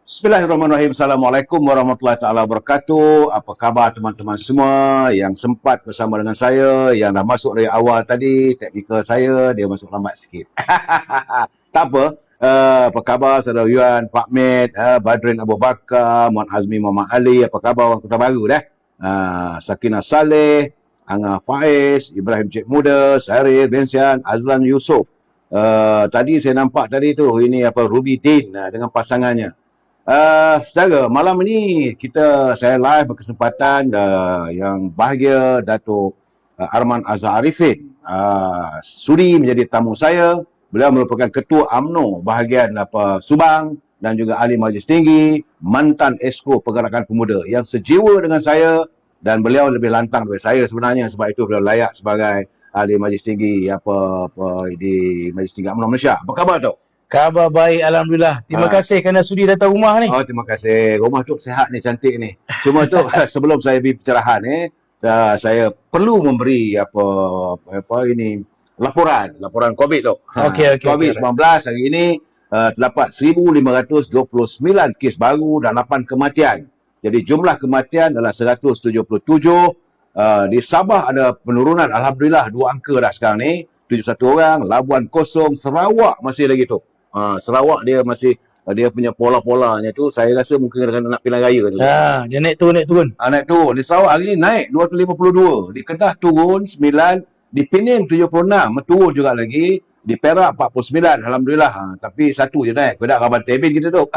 Bismillahirrahmanirrahim. Assalamualaikum warahmatullahi taala wabarakatuh. Apa khabar teman-teman semua yang sempat bersama dengan saya, yang dah masuk dari awal tadi, teknikal saya dia masuk lambat sikit. Tak apa. Apa khabar saudara Yuan, Pak Med, Badrin Abu Bakar, Muhammad Azmi Muhammad Ali, apa khabar orang Kota Baru dah? Sakinah Saleh, Angah Faiz, Ibrahim Cik Muda, Syarif, Bensian, Azlan Yusof. Tadi saya nampak tadi tu, ini apa Ruby Din dengan pasangannya. Saudara, malam ini saya live berkesempatan yang bahagia Datuk Arman Azhar Arifin sudi menjadi tamu saya. Beliau merupakan Ketua UMNO bahagian Subang dan juga Ahli Majlis Tinggi, mantan Esko Pergerakan Pemuda yang sejiwa dengan saya, dan beliau lebih lantang daripada saya sebenarnya, sebab itu beliau layak sebagai Ahli Majlis Tinggi di Majlis Tinggi UMNO Malaysia. Apa khabar tu? Khabar baik, Alhamdulillah. Terima kasih kerana sudi datang rumah ni. Oh, terima kasih. Rumah tu sihat ni, cantik ni. Cuma tu sebelum saya beri pencerahan ni, saya perlu memberi laporan COVID tu. COVID-19 hari ini terdapat 1,529 kes baru dan 8 kematian. Jadi jumlah kematian adalah 177. Di Sabah ada penurunan, Alhamdulillah, 2 angka dah sekarang ni. 71 orang, Labuan kosong, Sarawak masih lagi tu. Sarawak dia masih dia punya pola-polanya tu, saya rasa mungkin nak pilihan raya tu. Dia naik turun. Naik turun. Di Sarawak hari ni naik 252. Di Kedah turun 9, di Pening 76, turun juga lagi. Di Perak 49, Alhamdulillah. Tapi satu je naik. Kedah Raban Tebin kita tu.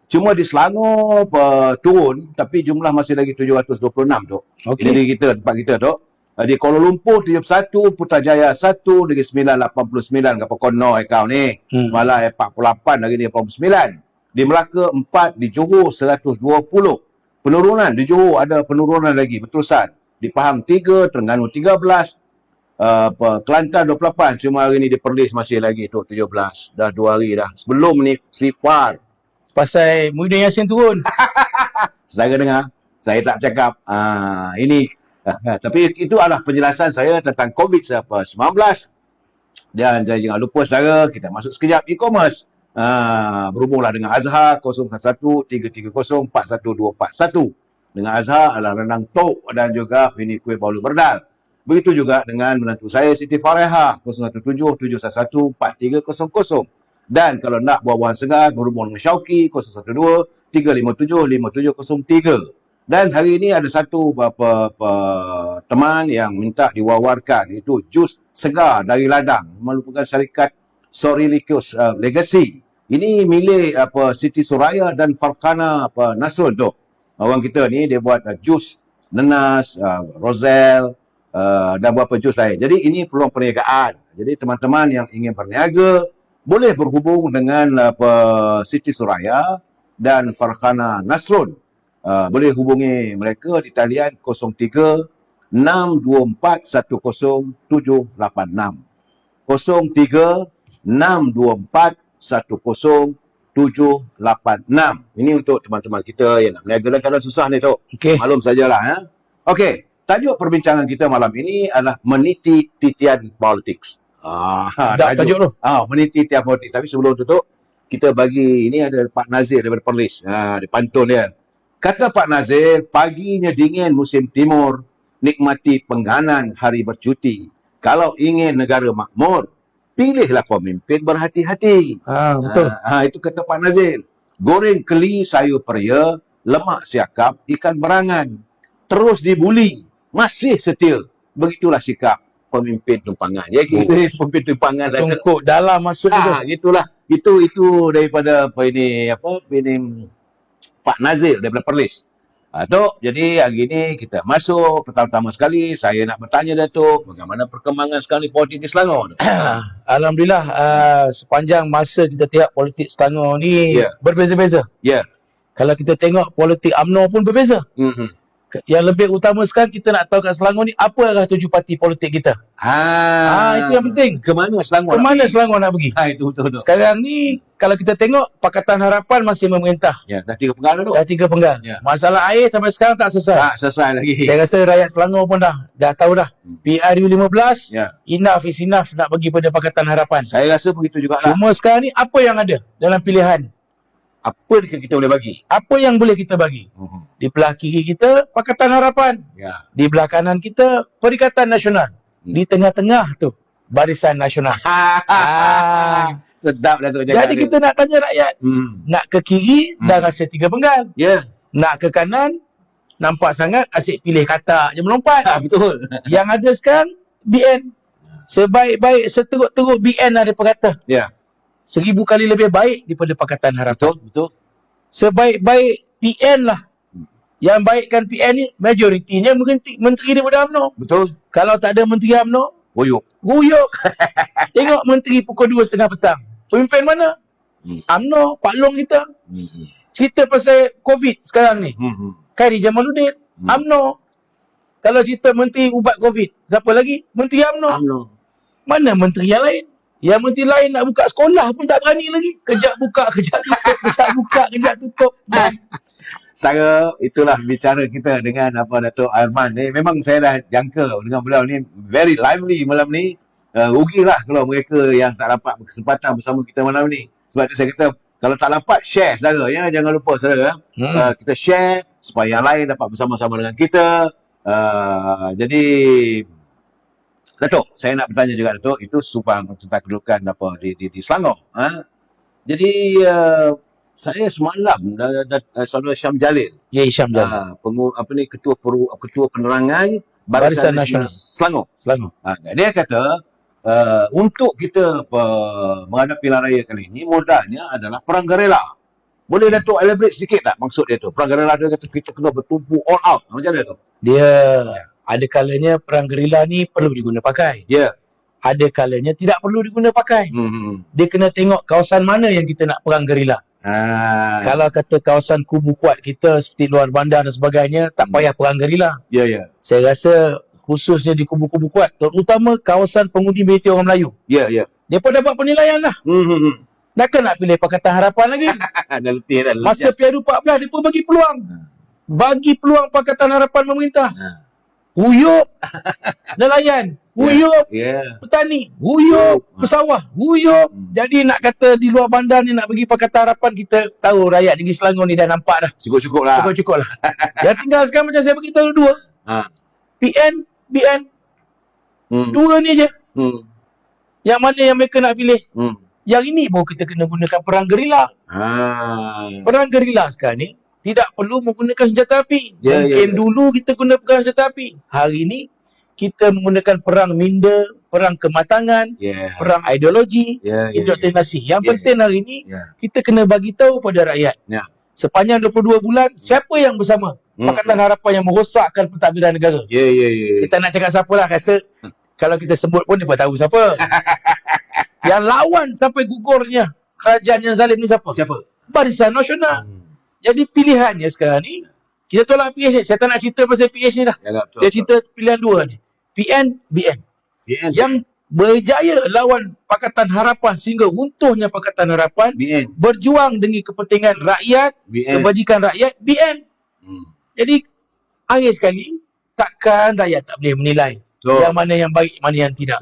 Cuma di Selangor turun, tapi jumlah masih lagi 726 tu. Okey. Jadi tempat kita tu. Di Kuala Lumpur 71, Putrajaya 1, Negeri Sembilan 89, kapal kono kau ni. Semalam 48, hari ni 89. Di Melaka 4, di Johor 120. Penurunan, di Johor ada penurunan lagi, berterusan. Di Pahang 3, Terengganu 13, Kelantan 28, cuma hari ni di Perlis masih lagi tu 17. Dah 2 hari dah. Sebelum ni, sifar. Pasal Muhyiddin Yassin turun. Saya dengar, saya tak cakap. Tapi itu adalah penjelasan saya tentang COVID-19. Dan jangan lupa saudara, kita masuk sekejap e-commerce. Berhubunglah dengan Azhar 011-330-41241. Dengan Azhar adalah rendang tok dan juga ini kuih baulu berdal. Begitu juga dengan menantu saya Siti Fareha 017-711-4300. Dan kalau nak buah-buahan segar, berhubung dengan Syauqi 012-357-5703. Dan hari ini ada satu teman yang minta diwawarkan, iaitu jus segar dari ladang, merupakan syarikat Sorilikios Legacy. Ini milik Siti Suraya dan Farhana Nasrul tu. Orang kita ni dia buat jus nenas, roselle, dan beberapa jus lain. Jadi ini peluang perniagaan. Jadi teman-teman yang ingin berniaga boleh berhubung dengan Siti Suraya dan Farhana Nasrul. Boleh hubungi mereka di talian 03 624 10786. 03 624 10786. Ini untuk teman-teman kita yang nak berniaga dalam keadaan susah ni tu. Okey. Maklum sajalah. Okey, tajuk perbincangan kita malam ini adalah meniti titian politics. Sedap tajuk tu. Meniti titian politik. Tapi sebelum tu kita bagi, ini ada Pak Nazir daripada Perlis. Di pantun dia. Kata Pak Nazir, paginya dingin musim timur, nikmati pengganan hari bercuti. Kalau ingin negara makmur, pilihlah pemimpin berhati-hati. Betul. Itu kata Pak Nazir. Goreng keli sayur peria, lemak siakap, ikan berangan. Terus dibuli, masih setia. Begitulah sikap pemimpin tumpangan. Ya, pemimpin tumpangan. Sungkuk dalam maksud itu. Gitulah. Itu daripada Pak Nazir daripada Perlis. Jadi hari ini kita masuk. Pertama-tama sekali saya nak bertanya Datuk, bagaimana perkembangan sekarang ni politik di Selangor? Alhamdulillah, sepanjang masa kita tengok politik Selangor ni berbeza-beza. Ya. Kalau kita tengok politik UMNO pun berbeza. Yang lebih utama sekarang kita nak tahu kat Selangor ni apa arah tuju parti politik kita. Itu yang penting. Ke mana Selangor nak pergi? Itu betul. Sekarang ni kalau kita tengok Pakatan Harapan masih memerintah. Ya, dah 3 penggal dah tu. Dah 3 penggal. Ya. Masalah air sampai sekarang tak selesai. Tak selesai lagi. Saya rasa rakyat Selangor pun dah tahu dah. PRU15, enough is enough nak bagi pada Pakatan Harapan. Saya rasa begitu juga lah. Cuma sekarang ni apa yang ada dalam pilihan? Apa yang kita boleh bagi? Apa yang boleh kita bagi? Di belah kiri kita, Pakatan Harapan. Ya. Di belah kanan kita, Perikatan Nasional. Di tengah-tengah tu, Barisan Nasional. Sedap Datuk cakap Jadi ni. kita nak tanya rakyat. Nak ke kiri, dah rasa 3 penggal. Ya. Nak ke kanan, nampak sangat asyik pilih katak je melompat. Betul. Yang ada sekarang, BN. Sebaik-baik seteruk-teruk BN ada perkata. Ya. 1000 kali lebih baik daripada Pakatan Harapan. Betul. Sebaik-baik PN lah. Yang baikkan PN ni, majoritinya menteri daripada UMNO. Betul. Kalau tak ada menteri UMNO, Boyok. guyuk. Tengok menteri pukul 2.30 petang. Pemimpin mana? UMNO, Pak Long kita. Cerita pasal COVID sekarang ni. Khairi Jamaluddin, UMNO. Kalau cerita menteri ubat COVID, siapa lagi? Menteri UMNO. Mana menteri yang lain? Yang menteri lain nak buka sekolah pun tak berani lagi. Kejap buka, kejap tutup, kejap buka, kejap tutup. Saya itulah bicara kita dengan Datuk Arman ni. Memang saya dah jangka dengan beliau ni very lively malam ni. Rugilah kalau mereka yang tak dapat kesempatan bersama kita malam ni. Sebab tu saya kata kalau tak dapat share saudara ya, jangan lupa saudara. Kita share supaya yang lain dapat bersama-sama dengan kita. Jadi Datuk, saya nak bertanya juga Datuk, itu Subang tentang kedudukan di Selangor. Jadi saya semalam saudara Syam Jalil. Ya, Syam Jalil. Ketua Penerangan Barisan Nasional Selangor. Dia kata untuk kita menghadapi pilihan raya kali ini modalnya adalah perang gerila. Boleh Datuk elaborate sedikit tak maksud dia tu? Perang gerila dia kata kita kena bertumpu all out. Macam mana tu? Dia ada kalanya perang gerila ni perlu diguna pakai. Ya. Ada kalanya tidak perlu diguna pakai. Dia kena tengok kawasan mana yang kita nak perang gerila. Kalau kata kawasan kubu kuat kita seperti luar bandar dan sebagainya, tak payah perang gerila. Ya. Saya rasa khususnya di kubu-kubu kuat, terutama kawasan pengundi majoriti orang Melayu. Ya. Dia pun dapat penilaian lah. Takkan nak pilih Pakatan Harapan lagi. Dah letih dah. Masa PRU14 dia pun bagi peluang. Bagi peluang Pakatan Harapan memerintah. Huyup nelayan, huyup petani, huyup pesawah, huyup. Jadi nak kata di luar bandar ni nak bagi Pakatan Harapan, kita tahu rakyat negeri Selangor ni dah nampak dah. Cukup-cukup lah. Yang tinggal sekarang macam saya beritahu dua. PN, BN. Dua ni je. Yang mana yang mereka nak pilih? Yang ini baru kita kena gunakan perang gerila. Perang gerila sekarang ni tidak perlu menggunakan senjata api. Mungkin dulu kita guna senjata api. Hari ini kita menggunakan perang minda, perang kematangan, perang ideologi, indoktrinasi. Yang penting hari ini kita kena bagi tahu pada rakyat. Sepanjang 22 bulan, siapa yang bersama Pakatan Harapan yang merosakkan pentadbiran negara. Kita nak cakap siapa lah, rasa kalau kita sebut pun dia pun tahu siapa. Yang lawan sampai gugurnya kerajaan yang zalim ni siapa? Barisan Nasional. Jadi pilihannya sekarang ni, kita tolak PH. Saya tak nak cerita pasal PH ni dah. Saya cerita pilihan dua ni. PN, BN. Yang berjaya lawan Pakatan Harapan sehingga runtuhnya Pakatan Harapan, berjuang demi kepentingan rakyat, kebajikan rakyat, BN. Jadi, akhir sekali, takkan rakyat tak boleh menilai yang mana yang baik, mana yang tidak.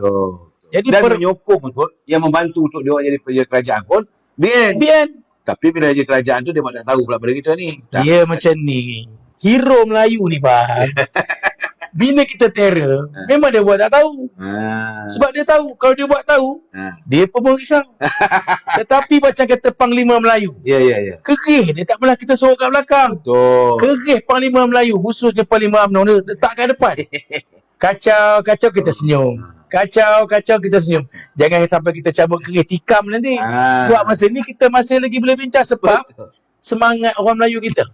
Jadi dan menyokong pun, yang membantu untuk dia jadi pejabat kerajaan pun, BN. Tapi bila dia kerajaan tu dia tak tahu pula pada kita ni. Dia macam ni. Hero Melayu ni bang. Bila kita terror, memang dia buat tak tahu. Sebab dia tahu. Kalau dia buat tahu, dia pun risau. Tetapi macam kata Panglima Melayu. Kerih dia tak pernah kita sorok kat belakang. Kerih Panglima Melayu, khususnya Panglima UMNO dia letak kat depan. Kacau kita senyum. Kacau kita senyum. Jangan sampai kita cabut kerih tikam nanti. Sebab masa ni kita masih lagi boleh bincang sebab semangat orang Melayu kita.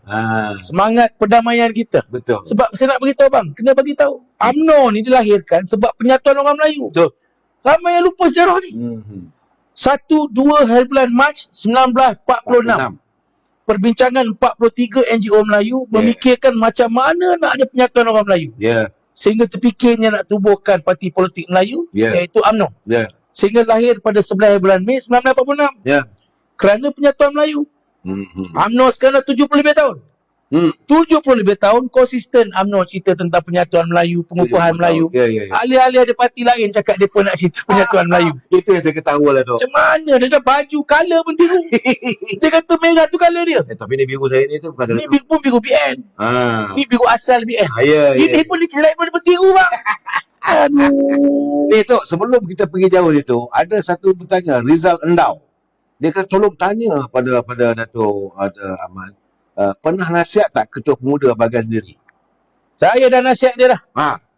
Semangat perdamaian kita. Sebab saya nak beritahu bang, kena bagi tahu. UMNO ni dilahirkan sebab penyatuan orang Melayu. Ramai yang lupa sejarah ni. 1-2 hari bulan Mac 1946. Perbincangan 43 NGO Melayu memikirkan macam mana nak ada penyatuan orang Melayu. Sehingga terfikirnya nak tubuhkan parti politik Melayu, iaitu UMNO. Sehingga lahir pada 11 bulan Mei 1946. Kerana penyatuan Melayu. UMNO sekarang dah 70 lebih tahun. Hmm. 70 lebih tahun konsisten UMNO cerita tentang penyatuan Melayu, pengukuhan Melayu. Ya, ya, ya. Alih-alih ada parti lain cakap dia pun nak cerita penyatuan Melayu. Itu yang saya ketawa lah tu. Macam mana dia dah baju colour pun tiru. Dia kata merah tu colour dia. Tapi ni biru saya ni tu bukan Ni pun biru BN. Ni biru asal BN. Ya, Ini pun selain pun bertiru bang. Aduh. Ni tu sebelum kita pergi jauh ni tu, ada satu bertanya Rizal Endau. Dia kata tolong tanya pada Dato' Ahmad, pernah nasihat tak Ketua Pemuda bahagian sendiri? Saya dah nasihat dia dah.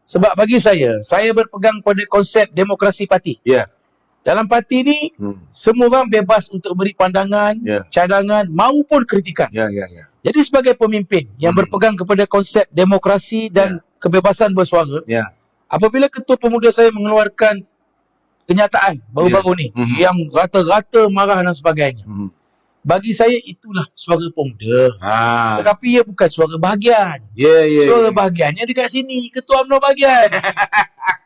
Sebab bagi saya berpegang pada konsep demokrasi parti. Ya. Dalam parti ni, semua orang bebas untuk beri pandangan, cadangan maupun kritikan. Ya. Jadi sebagai pemimpin yang berpegang kepada konsep demokrasi dan kebebasan bersuara, apabila Ketua Pemuda saya mengeluarkan kenyataan baru-baru ni yang rata-rata marah dan sebagainya, bagi saya itulah suara pemuda. Tetapi ia bukan suara bahagian. Suara bahagiannya dekat sini, Ketua UMNO bahagian.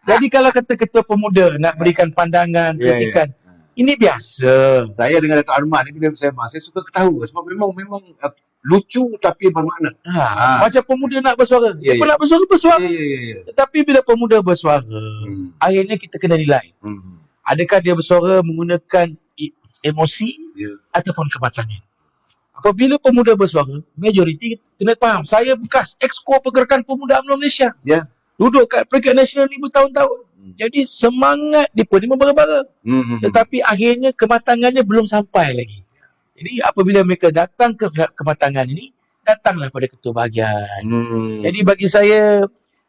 Jadi kalau kata Ketua Pemuda nak berikan pandangan, kritikan, ini biasa. Saya dengan Dato' Ahmad ni bila saya suka ketawa sebab memang lucu tapi bermakna. Macam pemuda nak bersuara. Dia pun nak bersuara. Tetapi bila pemuda bersuara, akhirnya kita kena nilai. Adakah dia bersuara menggunakan emosi ataupun kematangan. Apabila pemuda bersuara, majoriti kena faham. Saya bekas exco Pergerakan Pemuda UMNO Malaysia. Duduk kat peringkat nasional ni bertahun-tahun. Jadi semangat dia pun membara-bara. Tetapi akhirnya kematangannya belum sampai lagi. Jadi apabila mereka datang ke kematangan ini, datanglah pada ketua bahagian. Jadi bagi saya,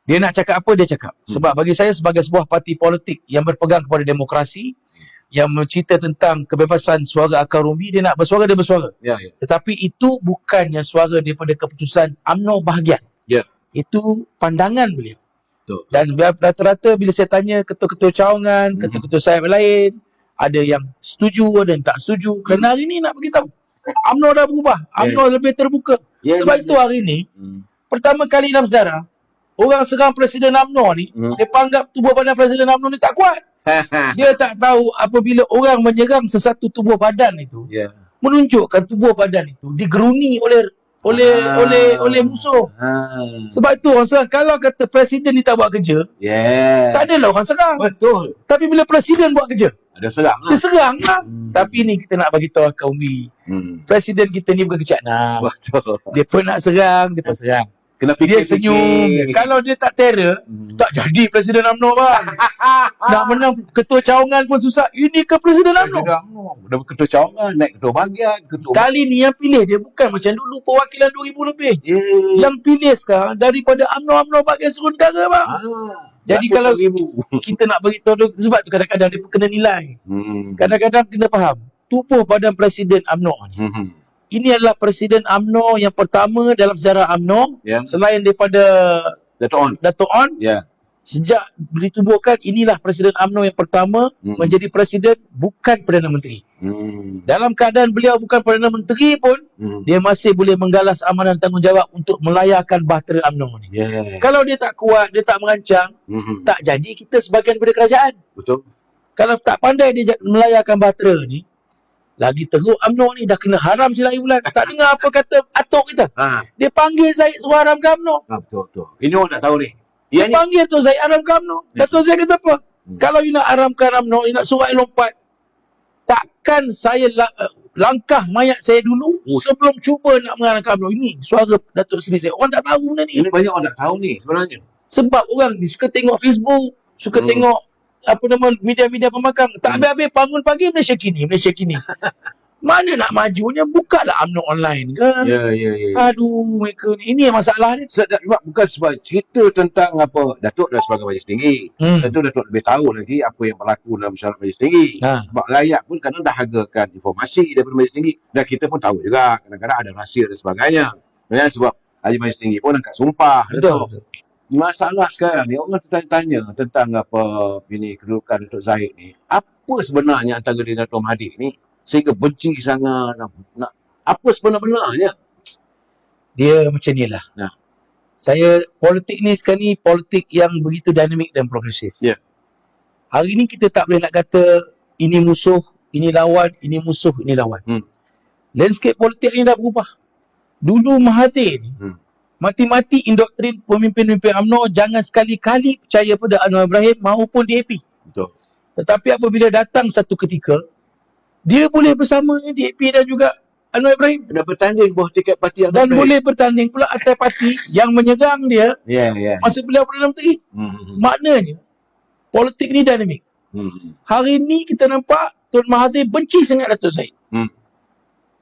dia nak cakap apa, dia cakap. Sebab bagi saya sebagai sebuah parti politik yang berpegang kepada demokrasi, yang mencerita tentang kebebasan suara akar umbi, dia nak bersuara, dia bersuara. Tetapi itu bukannya suara daripada keputusan UMNO bahagian. Itu pandangan beliau. Dan rata-rata bila saya tanya ketua-ketua cawangan, ketua-ketua sayap lain, ada yang setuju, ada yang tak setuju. Kerana hari ni nak beritahu, UMNO dah berubah. UMNO lebih terbuka. Sebab itu hari ni, pertama kali dalam sejarah, orang serang Presiden UMNO ni, dia anggap tubuh badan Presiden UMNO ni tak kuat. Dia tak tahu apabila orang menyerang sesuatu tubuh badan itu, menunjukkan tubuh badan itu digeruni oleh musuh. Sebab itu orang serang. Kalau kata presiden ni tak buat kerja, tak adalah orang serang. Betul. Tapi bila presiden buat kerja, ada serang lah. Dia serang lah. Tapi ni kita nak bagi tahu akar umbi. Presiden kita ni bukan kecak nak. Betul. Dia pun nak serang, dia pun serang. Kena Dia senyum. Kalau dia tak terror, tak jadi Presiden UMNO bang. Nak menang ketua cawangan pun susah. Ini ke Presiden UMNO. Dah ketua cawangan, naik ketua bahagian, Kali ni yang pilih dia bukan macam dulu perwakilan 2000 lebih. Yang pilih sekarang daripada UMNO bahagian seluruh negara bang. Jadi kalau kita nak beritahu, sebab tu kadang-kadang dia kena nilai. Kadang-kadang kena faham. Tubuh badan Presiden UMNO ni. Ini adalah Presiden UMNO yang pertama dalam sejarah UMNO, selain daripada Dato' On. Sejak ditubuhkan, inilah Presiden UMNO yang pertama menjadi Presiden bukan Perdana Menteri. Dalam keadaan beliau bukan Perdana Menteri pun, dia masih boleh menggalas amanah dan tanggungjawab untuk melayarkan bahtera UMNO ni. Kalau dia tak kuat, dia tak merancang, tak jadi kita sebahagian daripada kerajaan. Betul. Kalau tak pandai dia melayarkan bahtera ni, lagi teruk UMNO ni dah kena haram silap bulan. Tak dengar apa kata atuk kita. Dia panggil Zaid suruh haramkan UMNO. Betul. Ini orang tak tahu ni. Dia panggil tu Zaid haramkan UMNO. Dato' Zaid kata apa? Kalau you nak haramkan UMNO, you nak suruh lompat, takkan saya langkah mayat saya dulu sebelum cuba nak mengharamkan UMNO. Ini suara Datuk Seri saya. Orang tak tahu benda ni. Ini banyak orang tak tahu ni sebenarnya. Sebab orang ni suka tengok Facebook, suka tengok media-media pemakang. Tak habis-habis bangun pagi Malaysia Kini. Mana nak majunya, bukalah UMNO online kan. Aduh, mereka ni, ini yang masalah dia. Bukan sebab cerita tentang apa Datuk dah sebagai Majlis Tinggi. Tentu Datuk lebih tahu lagi apa yang berlaku dalam masyarakat Majlis Tinggi. Sebab rakyat pun kadang dah hargakan informasi daripada Majlis Tinggi, dan kita pun tahu juga kadang-kadang ada rahsia dan sebagainya. Sebab Ahli Majlis Tinggi pun angkat sumpah. Betul. Masalah sekarang ni orang tanya tentang apa ini kedudukan Datuk Zahid ni. Apa sebenarnya antara dia dan Datuk Mahathir ni sehingga benci sangat, apa sebenarnya? Dia macam ni lah. Saya, politik ni sekarang ni politik yang begitu dinamik dan progresif. Hari ni kita tak boleh nak kata ini musuh, ini lawan, ini musuh, ini lawan. Landscape politik ni dah berubah. Dulu Mahathir ni mati-mati indoktrin pemimpin-pemimpin UMNO jangan sekali-kali percaya pada Anwar Ibrahim maupun DAP. Betul. Tetapi apabila datang satu ketika, dia boleh bersama DAP dan juga Anwar Ibrahim. Dan bertanding bawah tiket parti Anwar Dan Ibrahim. boleh bertanding pula atas parti yang menyegang dia masa beliau Perdana Menteri. Maknanya, politik ni dinamik. Hari ni kita nampak Tun Mahathir benci sangat Datuk Syed.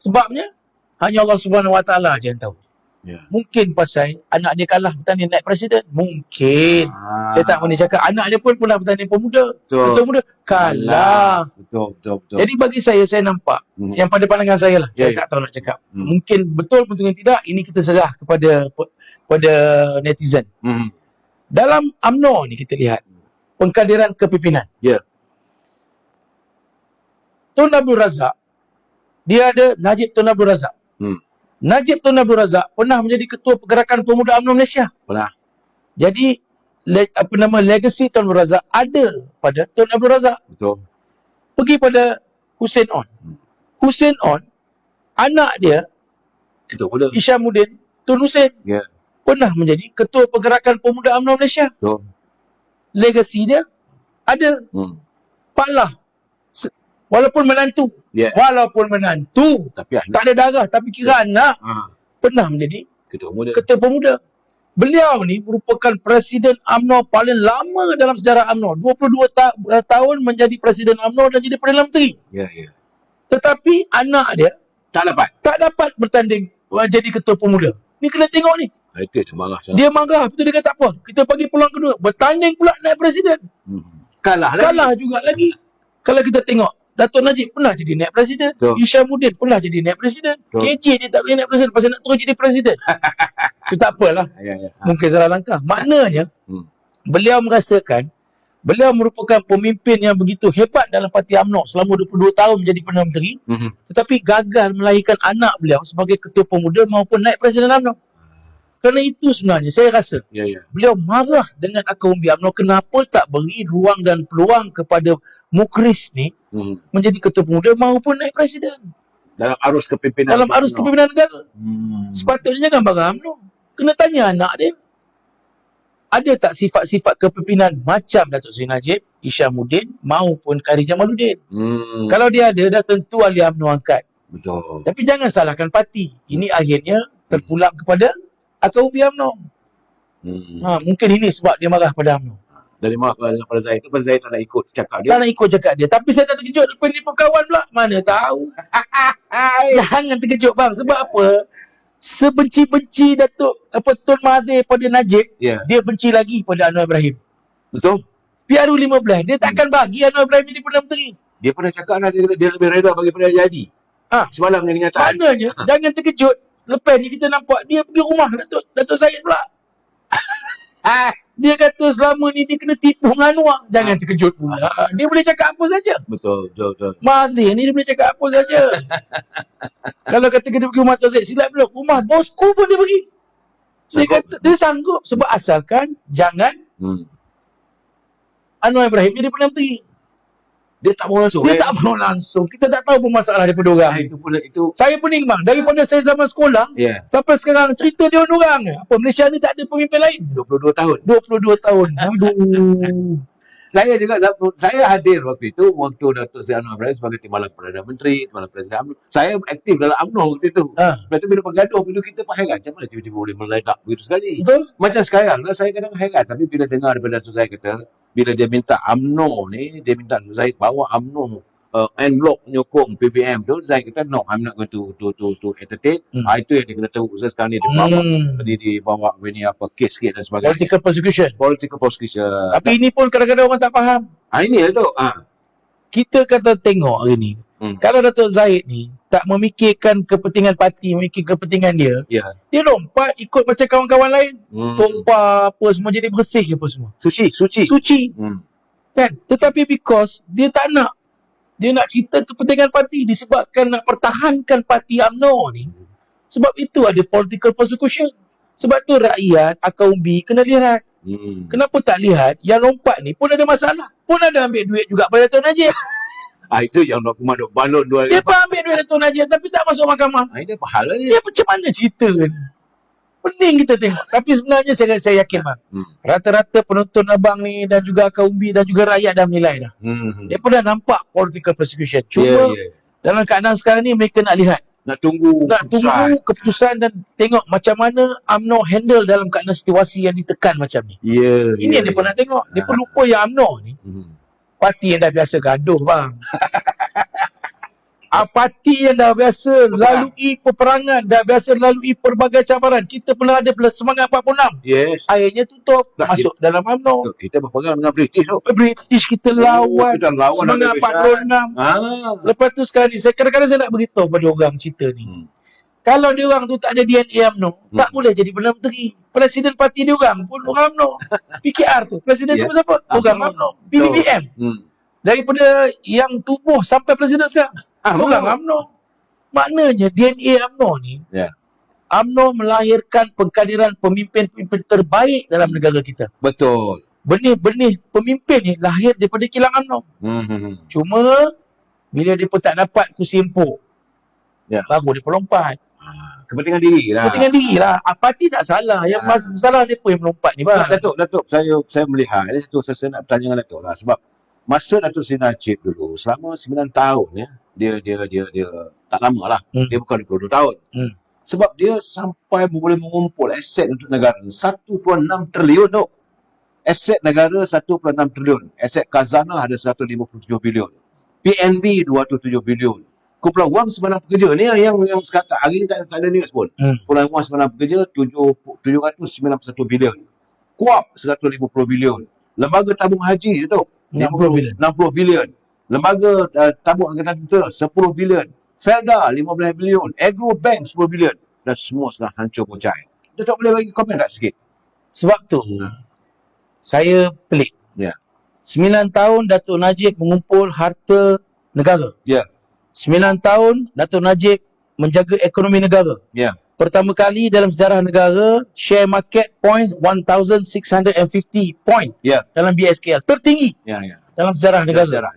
Sebabnya, hanya Allah Subhanahu Wa Taala je yang tahu. Mungkin pasal anak dia kalah bertanding naik presiden. Mungkin. Saya tak boleh cakap. Anak dia pun pernah bertanding pemuda. Ketua muda kalah. Betul. Jadi bagi saya nampak yang pada pandangan saya lah. Saya tak tahu nak cakap. Mungkin betul pun dengan tidak. Ini kita serah kepada netizen. Dalam UMNO ni kita lihat pengkaderan kepimpinan. Tun Abdul Razak, dia ada Najib Tun Abdul Razak. Najib Tun Abdul Razak pernah menjadi Ketua Pergerakan Pemuda UMNO Malaysia. Pernah. Jadi legacy Tun Abdul Razak ada pada Tun Abdul Razak. Betul. Pergi pada Hussein On. Hussein On, anak dia Betul. Isyamuddin Tun Hussein pernah menjadi Ketua Pergerakan Pemuda UMNO Malaysia. Betul. Legasi dia ada. Pak Lah, walaupun menantu, Tapi tak ada darah, tapi kira anak, pernah menjadi Ketua Pemuda. Beliau ni merupakan Presiden UMNO paling lama dalam sejarah UMNO. 22 tahun menjadi Presiden UMNO dan jadi Perdana Menteri. Tetapi anak dia tak dapat bertanding jadi Ketua Pemuda. Ni kena tengok ni. Itu dia marah sangat. Dia marah, betul dia kata tak apa. Kita bagi peluang kedua. Bertanding pula naik Presiden. Kalah juga lagi. Kalau kita tengok, Datuk Najib pernah jadi naib presiden. Isyamuddin pernah jadi naib presiden. KJ dia tak boleh naib presiden pasal nak terus jadi presiden. Itu tak apalah. Mungkin salah langkah. Maknanya, beliau merasakan beliau merupakan pemimpin yang begitu hebat dalam parti UMNO selama 22 tahun menjadi Perdana Menteri. Tetapi gagal melahirkan anak beliau sebagai Ketua Pemuda maupun naib presiden UMNO. Kerana itu sebenarnya saya rasa beliau marah dengan akar umbi UMNO kenapa tak beri ruang dan peluang kepada Mukris ni menjadi Ketua Pemuda maupun naik presiden dalam arus kepimpinan negara. Sepatutnya jangan barang UMNO. Kena tanya anak dia. Ada tak sifat-sifat kepimpinan macam Datuk Seri Najib, Isyamuddin maupun Khairi Jamaluddin? Kalau dia ada, dah tentu ahli UMNO angkat. Betul. Tapi jangan salahkan parti. Ini akhirnya terpulang kepada akar umbi UMNO. Mungkin ini sebab dia marah pada UMNO. Dari marah pada Zahid tu, pasal Zahid tak nak ikut cakap dia. Tak nak ikut cakap dia. Tapi saya tak terkejut lepas ni perkawan pula. Mana tahu. Jangan terkejut bang. Sebab apa? Sebenci-benci Tun Mahathir pada Najib, dia benci lagi pada Anwar Ibrahim. Betul. PRU15, dia takkan bagi Anwar Ibrahim jadi Perdana Menteri. Dia pernah cakap dia lebih reda bagi pada jadi. Semalam dengan kenyataan. Maknanya, jangan terkejut. Lepas ni kita nampak dia pergi rumah Datuk Syed pula. Dia kata selama ni dia kena tipu dengan Anwar. Jangan terkejut pula. Dia boleh cakap apa saja. Betul. Mahathir ni dia boleh cakap apa saja. Kalau kata kita pergi rumah Datuk Syed, silap belum. Rumah bosku pun dia pergi. Saya kata dia sanggup sebab asalkan jangan Anwar Ibrahim jadi Perdana Menteri. Dia tak mau langsung. Dia tak mau langsung. Kita tak tahu pun masalah daripada orang. Itu saya pening bang. Daripada saya zaman sekolah sampai sekarang cerita dia orang. Apa Malaysia ni tak ada pemimpin lain. 22 tahun. 22 tahun. Aduh. Saya hadir waktu itu, waktu Datuk Seri Anwar Ibrahim sebagai Timbalan Perdana Menteri, Timbalan Presiden UMNO. Saya aktif dalam UMNO waktu itu. Lepas tu bila bergaduh, kita pun heran. Macam mana tiba-tiba boleh meledak begitu sekali. Betul. Macam sekarang lah, saya kadang heran. Tapi bila dengar daripada Datuk Zahid kata, bila dia minta UMNO ni, dia minta Datuk Zahid bawa UMNO en bloc menyokong PBM tu, Zahid kata no, I'm not going to entertain. Itu yang dia kena tahu. Sekarang ni dia bawa ini apa kes sikit dan sebagainya. Political persecution. Tapi ini pun kadang-kadang orang tak faham. Ini lah tu. Kita kata tengok hari ni, kalau Datuk Zahid ni tak memikirkan kepentingan parti, memikirkan kepentingan dia, dia lompat ikut macam kawan-kawan lain. Tumpah apa semua jadi bersih apa semua. Suci. Kan? Tetapi because dia tak nak, dia nak cerita kepentingan parti disebabkan nak pertahankan parti UMNO ni. Sebab itu ada political persecution. Sebab tu rakyat akar umbi kena lihat. Kenapa tak lihat yang lompat ni pun ada masalah. Pun ada ambil duit juga pada Datuk Najib. Itu yang dokumen balon dua. Dia pun ambil duit Datuk Najib tapi tak masuk mahkamah. Ini pahala ni. Dia macam mana cerita ni? Pening kita tengok. Tapi sebenarnya saya yakin bang. Rata-rata penonton abang ni dan juga Akak Umbi dan juga rakyat dah menilai dah. Dia pun dah nampak political persecution. Cuma dalam keadaan sekarang ni mereka nak lihat. Nak tunggu keputusan dan tengok macam mana UMNO handle dalam keadaan situasi yang ditekan macam ni. Ini yang dia pun nak tengok. Dia pun lupa yang UMNO ni parti yang dah biasa gaduh bang. Parti yang dah biasa lalui peperangan, dah biasa lalui pelbagai cabaran. Kita pernah ada semangat 46. Akhirnya tutup, masuk dalam UMNO. Kita berperang dengan British tu. British kita lawan, semangat 46. Lepas tu sekarang ni, kadang-kadang saya nak beritahu pada orang cerita ni. Kalau dia orang tu tak ada DNA UMNO, tak boleh jadi Perdana Menteri. Presiden parti dia orang pun orang UMNO. PKR tu, presiden tu siapa? Orang UMNO. PDBM. Daripada yang tubuh sampai presiden sekarang. Orang UMNO. Maknanya DNA UMNO ni, UMNO melahirkan pengkaderan pemimpin-pemimpin terbaik dalam negara kita. Betul. Benih-benih pemimpin ni lahir daripada kilang UMNO. Cuma bila dia pun tak dapat kursi empuk, baru dia pelompat. Kepentingan diri lah. Kepentingan diri lah. Parti tak salah. Yang masalah dia pun yang melompat ni bang. Datuk, saya melihat. Ini satu saya nak bertanya dengan Datuk lah. Sebab masa Datuk Seri Najib dulu, selama 9 tahun ya, dia tak lama lah. Dia bukan 22 tahun. Sebab dia sampai boleh mengumpul aset untuk negara 1.6 triliun tu. Aset negara 1.6 triliun. Aset khazanah ada 157 bilion. PNB 207 bilion. Kumpulan wang semalam pekerja ni yang sekarang hari ni tak ada news pun. Kumpulan wang semalam pekerja 791 bilion. Kuap 150 bilion. Lembaga tabung haji tu 60 bilion. Lembaga tabung angkatan tentera 10 bilion. Felda 15 bilion. Agro Bank 10 bilion. Dan semua sudah hancur puncai. Datuk boleh bagi komen tak sikit? Sebab tu saya pelik. 9 tahun Datuk Najib mengumpul harta negara. 9 tahun Datuk Najib menjaga ekonomi negara. Pertama kali dalam sejarah negara, share market point 1,650 point dalam BSKL. Tertinggi dalam sejarah negara.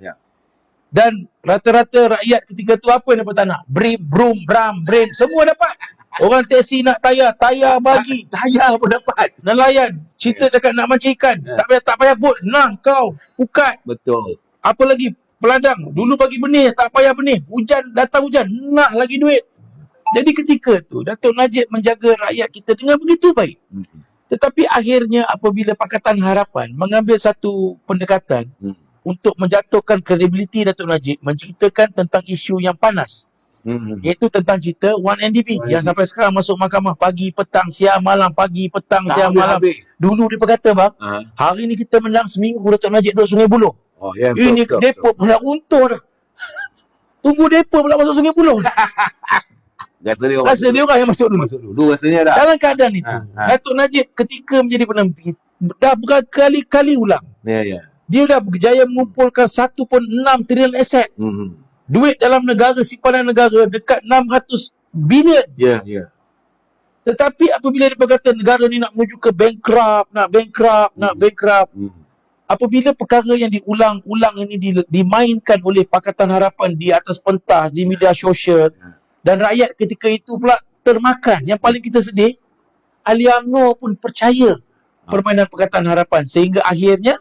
Dan rata-rata rakyat ketika tu apa yang dapat tanah? Brim, brum, bram, brain, semua dapat. Orang teksi nak tayar bagi. Tayar pun dapat. Nelayan, cerita cakap nak mancing ikan. Tak payah bot, nah kau, pukat. Betul. Apa lagi? Peladang, dulu bagi benih, tak payah benih. Hujan, datang hujan, nak lagi duit. Jadi ketika tu, Datuk Najib menjaga rakyat kita dengan begitu baik. Tetapi akhirnya apabila Pakatan Harapan mengambil satu pendekatan untuk menjatuhkan kredibiliti Datuk Najib, menceritakan tentang isu yang panas. Iaitu tentang cerita 1NDP yang sampai sekarang masuk mahkamah pagi, petang, siang, malam, pagi, petang, siang, malam. Dulu dia berkata bang, hari ni kita menang seminggu Datuk Najib duduk Sungai Buloh. Ini depo pula untung dah. Tunggu depo pula masuk Sungai Buloh. Rasa dia orang yang masuk dulu rasanya dah. Dalam keadaan itu, Datuk Najib ketika menjadi Perdana Menteri dah berkali-kali ulang. Dia dah berjaya mengumpulkan 1.6 trilion aset. Duit dalam negara, simpanan negara dekat 600 bilion. Tetapi apabila dia berkata negara ni nak menuju ke bankrupt, nak bankrupt. Apabila perkara yang diulang-ulang ini dimainkan oleh Pakatan Harapan di atas pentas, di media sosial, dan rakyat ketika itu pula termakan. Yang paling kita sedih, ahli UMNO pun percaya permainan Pakatan Harapan. Sehingga akhirnya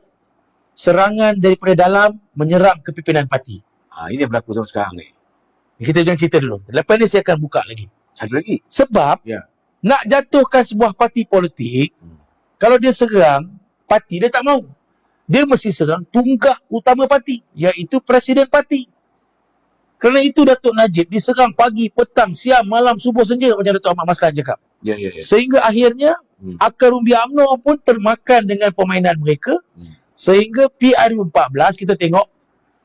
serangan daripada dalam menyerang kepimpinan parti. Ini yang berlaku sampai sekarang ni. Kita jangan cerita dulu. Lepas ni saya akan buka lagi. Satu lagi. Sebab nak jatuhkan sebuah parti politik, kalau dia serang parti, dia tak mau. Dia mesti serang tunggak utama parti, iaitu presiden parti. Kerana itu Datuk Najib diserang pagi, petang, siang, malam, subuh, senja macam Datuk Ahmad Maslan cakap. Sehingga akhirnya akar umbi UMNO pun termakan dengan permainan mereka. Sehingga PR14 kita tengok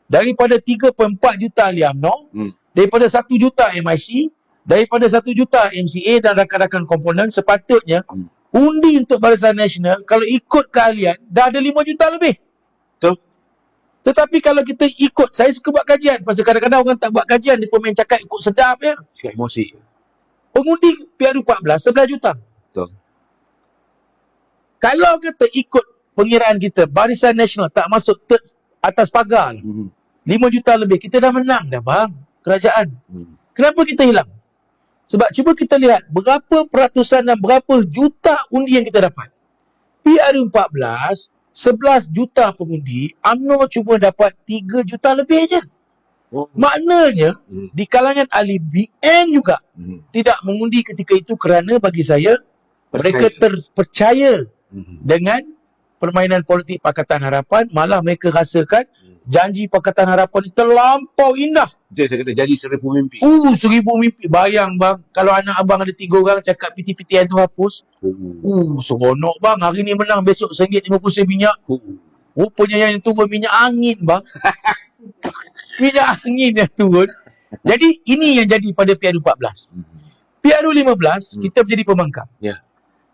daripada 3.4 juta ahli UMNO, daripada 1 juta MIC, daripada 1 juta MCA dan rakan-rakan komponen, sepatutnya undi untuk Barisan Nasional kalau ikut keahlian dah ada 5 juta lebih. Betul. Tetapi kalau kita ikut, saya suka buat kajian. Pasal kadang-kadang orang tak buat kajian, dia pun main cakap ikut sedap je. Cakap emosi. Pengundi PR14 11 juta. Betul. Kalau kita ikut pengiraan kita, Barisan Nasional tak masuk atas pagar. 5 juta lebih. Kita dah menang dah bang, kerajaan. Kenapa kita hilang? Sebab cuba kita lihat berapa peratusan dan berapa juta undi yang kita dapat. PRU14, 11 juta pengundi, UMNO cuma dapat 3 juta lebih je. Maknanya, di kalangan ahli BN juga tidak mengundi ketika itu kerana bagi saya, mereka terpercaya dengan permainan politik Pakatan Harapan, malah mereka rasakan janji Pakatan Harapan ni terlampau indah. Jadi saya kata janji 1000 mimpi. 1000 mimpi. Bayang bang, kalau anak abang ada 3 orang cakap PT-PTN tu hapus. Seronok bang, hari ni menang, besok RM1.50 minyak. Rupanya yang turun minyak angin bang. Minyak angin yang turun. Jadi ini yang jadi pada PRU14. PRU15 kita menjadi pembangkang.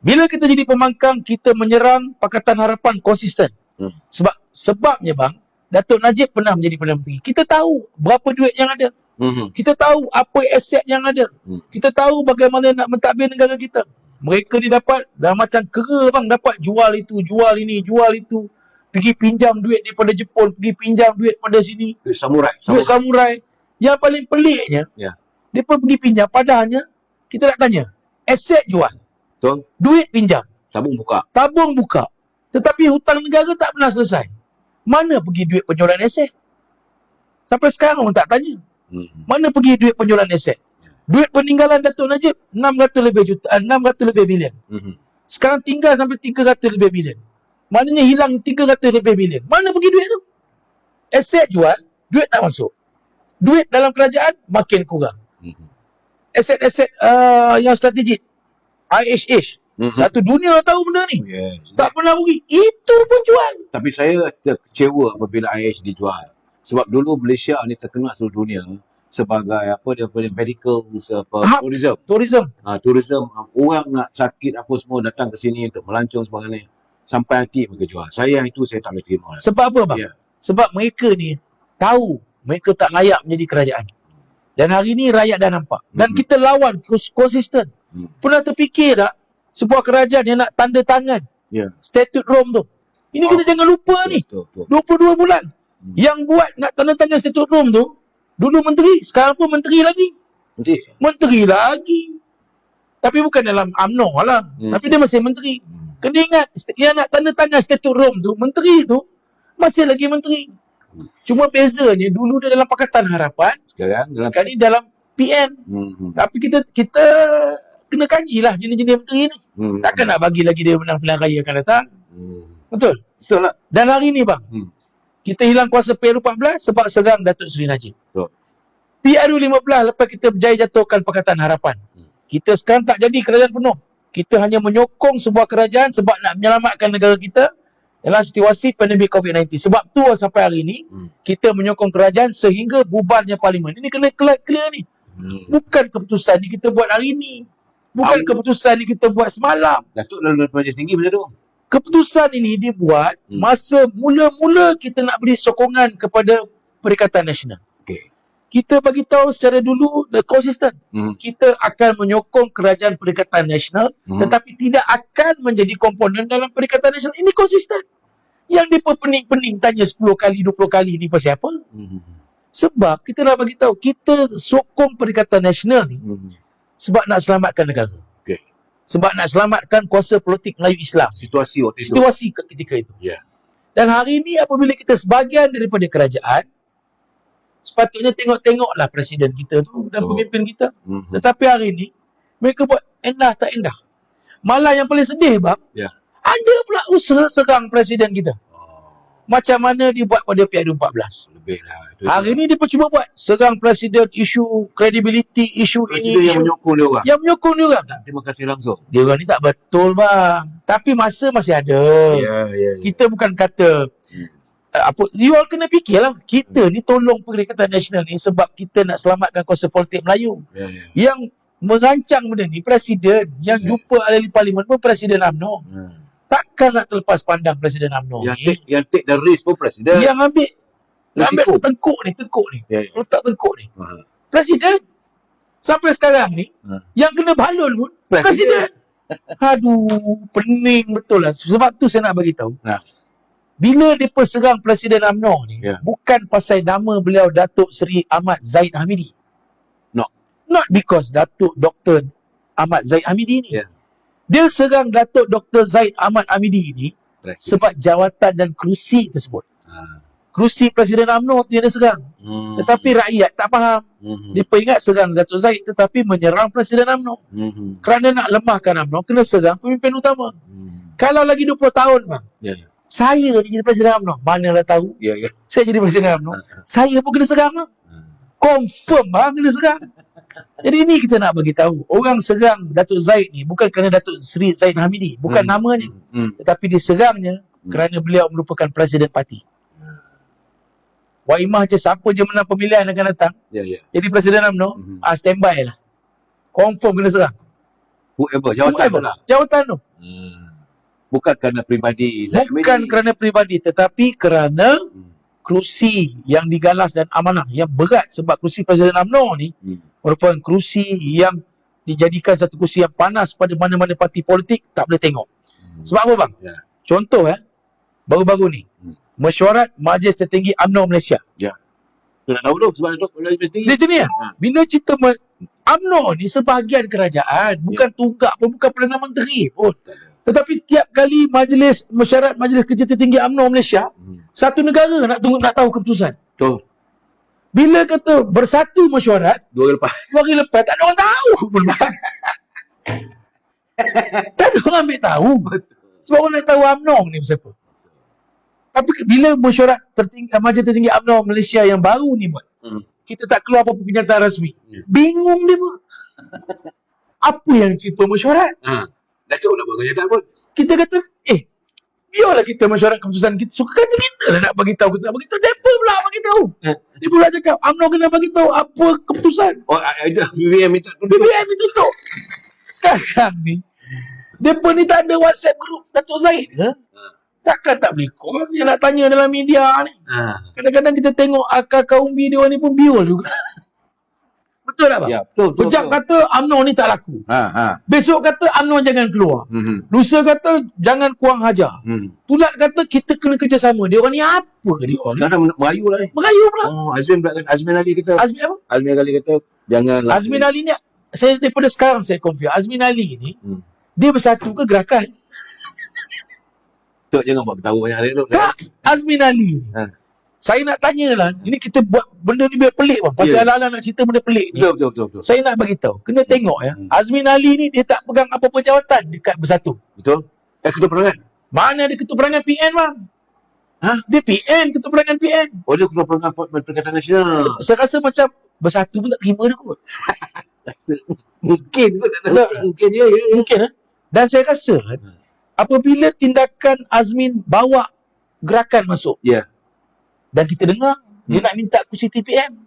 Bila kita jadi pembangkang, kita menyerang Pakatan Harapan konsisten. Sebabnya bang, Datuk Najib pernah menjadi Perdana Menteri. Kita tahu berapa duit yang ada. Kita tahu apa aset yang ada. Kita tahu bagaimana nak mentadbir negara kita. Mereka ni dapat dah macam kera bang, dapat jual itu, jual ini, jual itu. Pergi pinjam duit daripada Jepun, pergi pinjam duit pada sini. Duit samurai. Duit samurai. Yang paling peliknya, mereka pergi pinjam, padahalnya kita nak tanya, aset jual. Betul. Duit pinjam. Tabung buka. Tabung buka. Tetapi hutang negara tak pernah selesai. Mana pergi duit penjualan aset? Sampai sekarang orang tak tanya. Mana pergi duit penjualan aset? Duit peninggalan Datuk Najib 600 lebih bilion. Sekarang tinggal sampai 300 lebih bilion. Maknanya hilang 300 lebih bilion. Mana pergi duit tu? Aset jual, duit tak masuk. Duit dalam kerajaan makin kurang. Aset-aset yang strategik, IHH, satu dunia tahu benda ni. Tak pernah rugi. Itu pun jual. Tapi saya kecewa apabila IH dijual. Sebab dulu Malaysia ni terkenal seluruh dunia sebagai apa dia punya medical tourism. Tourism. Orang nak sakit apa semua datang ke sini untuk melancong sebagainya. Sampai hati mereka jual. Saya tak boleh terima. Sebab apa bang? Sebab mereka ni tahu mereka tak layak menjadi kerajaan. Dan hari ni rakyat dah nampak. Dan kita lawan konsisten. Pernah terfikir tak sebuah kerajaan yang nak tanda tangan statut Rom tu? Ini kita jangan lupa ni. 22 bulan. Yang buat nak tanda tangan statut Rom tu, dulu menteri, sekarang pun menteri lagi. Menteri lagi. Tapi bukan dalam UMNO lah. Tapi dia masih menteri. Kena ingat, yang nak tanda tangan statut Rom tu, menteri tu, masih lagi menteri. Cuma bezanya, dulu dia dalam Pakatan Harapan, sekarang ni dalam PN. Tapi kita kena kajilah jenis-jenis menteri ni. Takkan nak bagi lagi dia menang pilihan raya akan datang. Betul? Betul lah. Dan hari ni bang, kita hilang kuasa PRU14 sebab serang Datuk Seri Najib. PRU15 lepas kita berjaya jatuhkan Pakatan Harapan. Kita sekarang tak jadi kerajaan penuh. Kita hanya menyokong sebuah kerajaan sebab nak menyelamatkan negara kita dalam situasi pandemik COVID-19. Sebab tu sampai hari ini, kita menyokong kerajaan sehingga bubarnya parlimen. Ini kena clear ni. Bukan keputusan ni kita buat hari ni. Bukan keputusan ni kita buat semalam. Datuk dalam Majlis Tinggi macam tu. Keputusan ini dibuat masa mula-mula kita nak beri sokongan kepada Perikatan Nasional. Kita bagi tahu secara dulu dan konsisten. Kita akan menyokong kerajaan Perikatan Nasional tetapi tidak akan menjadi komponen dalam Perikatan Nasional. Ini konsisten. Yang dia pening-pening tanya 10 kali, 20 kali ni pasal apa? Sebab kita dah bagi tahu kita sokong Perikatan Nasional ni sebab nak selamatkan negara. Sebab nak selamatkan kuasa politik Melayu Islam. Situasi waktu itu. Situasi ketika itu. Dan hari ini apabila kita sebahagian daripada kerajaan, sepatutnya tengok-tengoklah presiden kita tu dan pemimpin kita. Tetapi hari ini, mereka buat endah tak endah. Malah yang paling sedih bang, ada pula usaha serang presiden kita. Macam mana dia buat pada PRU14. Lebih lah. Hari ini dia pun cuba buat serang presiden, isu credibility, isu presiden ini, yang menyokong dia orang. Yang menyokong dia orang. Tak terima kasih langsung. Dia orang ni tak betul bang. Tapi masa masih ada. Kita bukan kata you all kena fikirlah. Kita ni tolong Perikatan Nasional ni sebab kita nak selamatkan kuasa politik Melayu. Yang merancang benda ni presiden, yang jumpa ahli parlimen pun presiden UMNO. Takkan nak terlepas pandang presiden UMNO ni. Yang take the risk pun presiden. Yang ambil tengkuk ni. Letak tengkuk ni. Presiden. Sampai sekarang ni, yang kena balon pun presiden. Aduh, pening betul lah. Sebab tu saya nak bagi tahu. Bila dia serang Presiden UMNO ni, bukan pasal nama beliau Datuk Seri Ahmad Zaid Hamidi. No. Not because Datuk Dr. Ahmad Zaid Hamidi ni. Dia serang Datuk Dr. Zaid Ahmad Hamidi ni sebab jawatan dan kerusi tersebut. Kerusi Presiden UMNO tu yang dia serang. Tetapi rakyat tak faham. Dia ingat serang Datuk Zaid tetapi menyerang Presiden UMNO. Kerana nak lemahkan UMNO, kena serang pemimpin utama. Kalau lagi 20 tahun bang, saya ni jadi Presiden UMNO. Manalah tahu. Saya jadi Presiden UMNO. Saya pun kena serang bang. Confirm bang kena serang. Jadi ini kita nak bagi tahu. Orang serang Datuk Zaid ni bukan kerana Datuk Seri Zaid Hamidi. Bukan namanya. Tetapi diserangnya kerana beliau merupakan Presiden Parti. Waimah je siapa je menang pemilihan akan datang. Jadi Presiden UMNO, standby lah. Confirm kena serang. Whoever, jawatan tu lah. Jawatan tu. Bukan kerana peribadi Zaid Hamidi. Bukan kerana peribadi, tetapi kerana kerusi yang digalas dan amanah yang berat. Sebab kerusi Presiden UMNO ni merupakan kerusi yang dijadikan satu kerusi yang panas pada mana-mana parti politik tak boleh tengok. Sebab apa bang? Contoh baru-baru ni mesyuarat Majlis Tertinggi UMNO Malaysia. Kita tahu tu sebab tu Majlis Tertinggi. Dia macam ni bila cerita UMNO ni sebahagian kerajaan, bukan tunggak pun, bukan Perdana Menteri pun. Tetapi tiap kali mesyuarat Majlis Kerja Tertinggi UMNO Malaysia, satu negara nak tahu keputusan. Betul. Bila kata bersatu mesyuarat, 2 hari lepas tak ada orang tahu pun bang. Tak ada orang ambil tahu. Sebab orang nak tahu UMNO ni siapa. Tapi bila mesyuarat Majlis Tertinggi UMNO Malaysia yang baru ni buat, kita tak keluar apa-apa kenyataan rasmi. Bingung dia pun. Apa yang cerita mesyuarat? Datuk nak buat kenyataan pun. Kita kata, biarlah kita mesyuarat keputusan kita. Suka kata kita lah nak bagi tahu. Kita nak bagi tahu. Mereka pula bagi tahu. Dia pula cakap, UMNO kena bagi tahu apa keputusan. BBM minta tunjuk. BBM minta tunjuk. Sekarang ni, mereka ni tak ada WhatsApp group Datuk Zaid ke? Takkan tak boleh call. Dia nak tanya dalam media ni. Kadang-kadang kita tengok akal kaum video ni pun biol juga. Betul tak bang? Ya, betul. Kejap kata UMNO ni tak laku. Besok kata UMNO jangan keluar. Lusa kata jangan kurang hajar. Tulat kata kita kena kerjasama. Dia orang ni apa dia orang? Sekarang merayu lah. Merayu pula. Azmin Ali kata. Azmin Ali kata janganlah. Azmin Ali ni, saya daripada sekarang saya confuse. Azmin Ali ni, dia bersatu ke gerakan? Tok jangan buat ketawa banyak hari tu. Tak, Azmin Ali. Saya nak tanya lah, ini kita buat benda ni biar pelik bang. Pasal ala-ala nak cerita benda pelik ni. Betul. Saya nak bagi tahu, kena tengok Azmin Ali ni dia tak pegang apa-apa jawatan dekat Bersatu. Betul. Ketua Perangan. Mana dia ketua perangan PN bang? Dia PN, ketua perangan PN. Oh, dia ketua Perangan Perikatan Nasional. Saya rasa macam Bersatu pun tak terima dia kot. Mungkin kot tak tahu. Mungkin ya. Mungkin Dan saya rasa apabila tindakan Azmin bawa gerakan masuk. Dan kita dengar dia nak minta kursi TPM.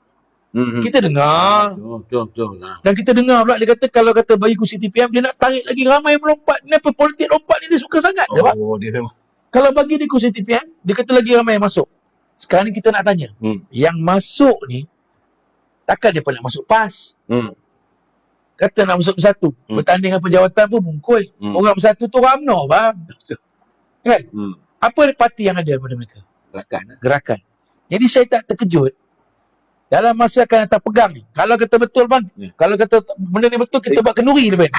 Kita dengar. Betul. Dan kita dengar pula dia kata kalau kata bagi kursi TPM dia nak tarik lagi ramai melompat. Kenapa politik lompat ni dia suka sangat? Dia memang. Kalau bagi dia kursi TPM, dia kata lagi ramai yang masuk. Sekarang ni kita nak tanya. Yang masuk ni takkan dia nak masuk PAS. Kata nak masuk Bersatu. Bertanding apa jawatan pun bungkul. Orang Bersatu tu orang UMNO bang. Kan? Apa parti yang ada daripada mereka? Gerakan. Jadi saya tak terkejut dalam masa akan datang pegang ni. Kalau kata betul bang, kalau kata benda ni betul, kita buat kenduri lebih.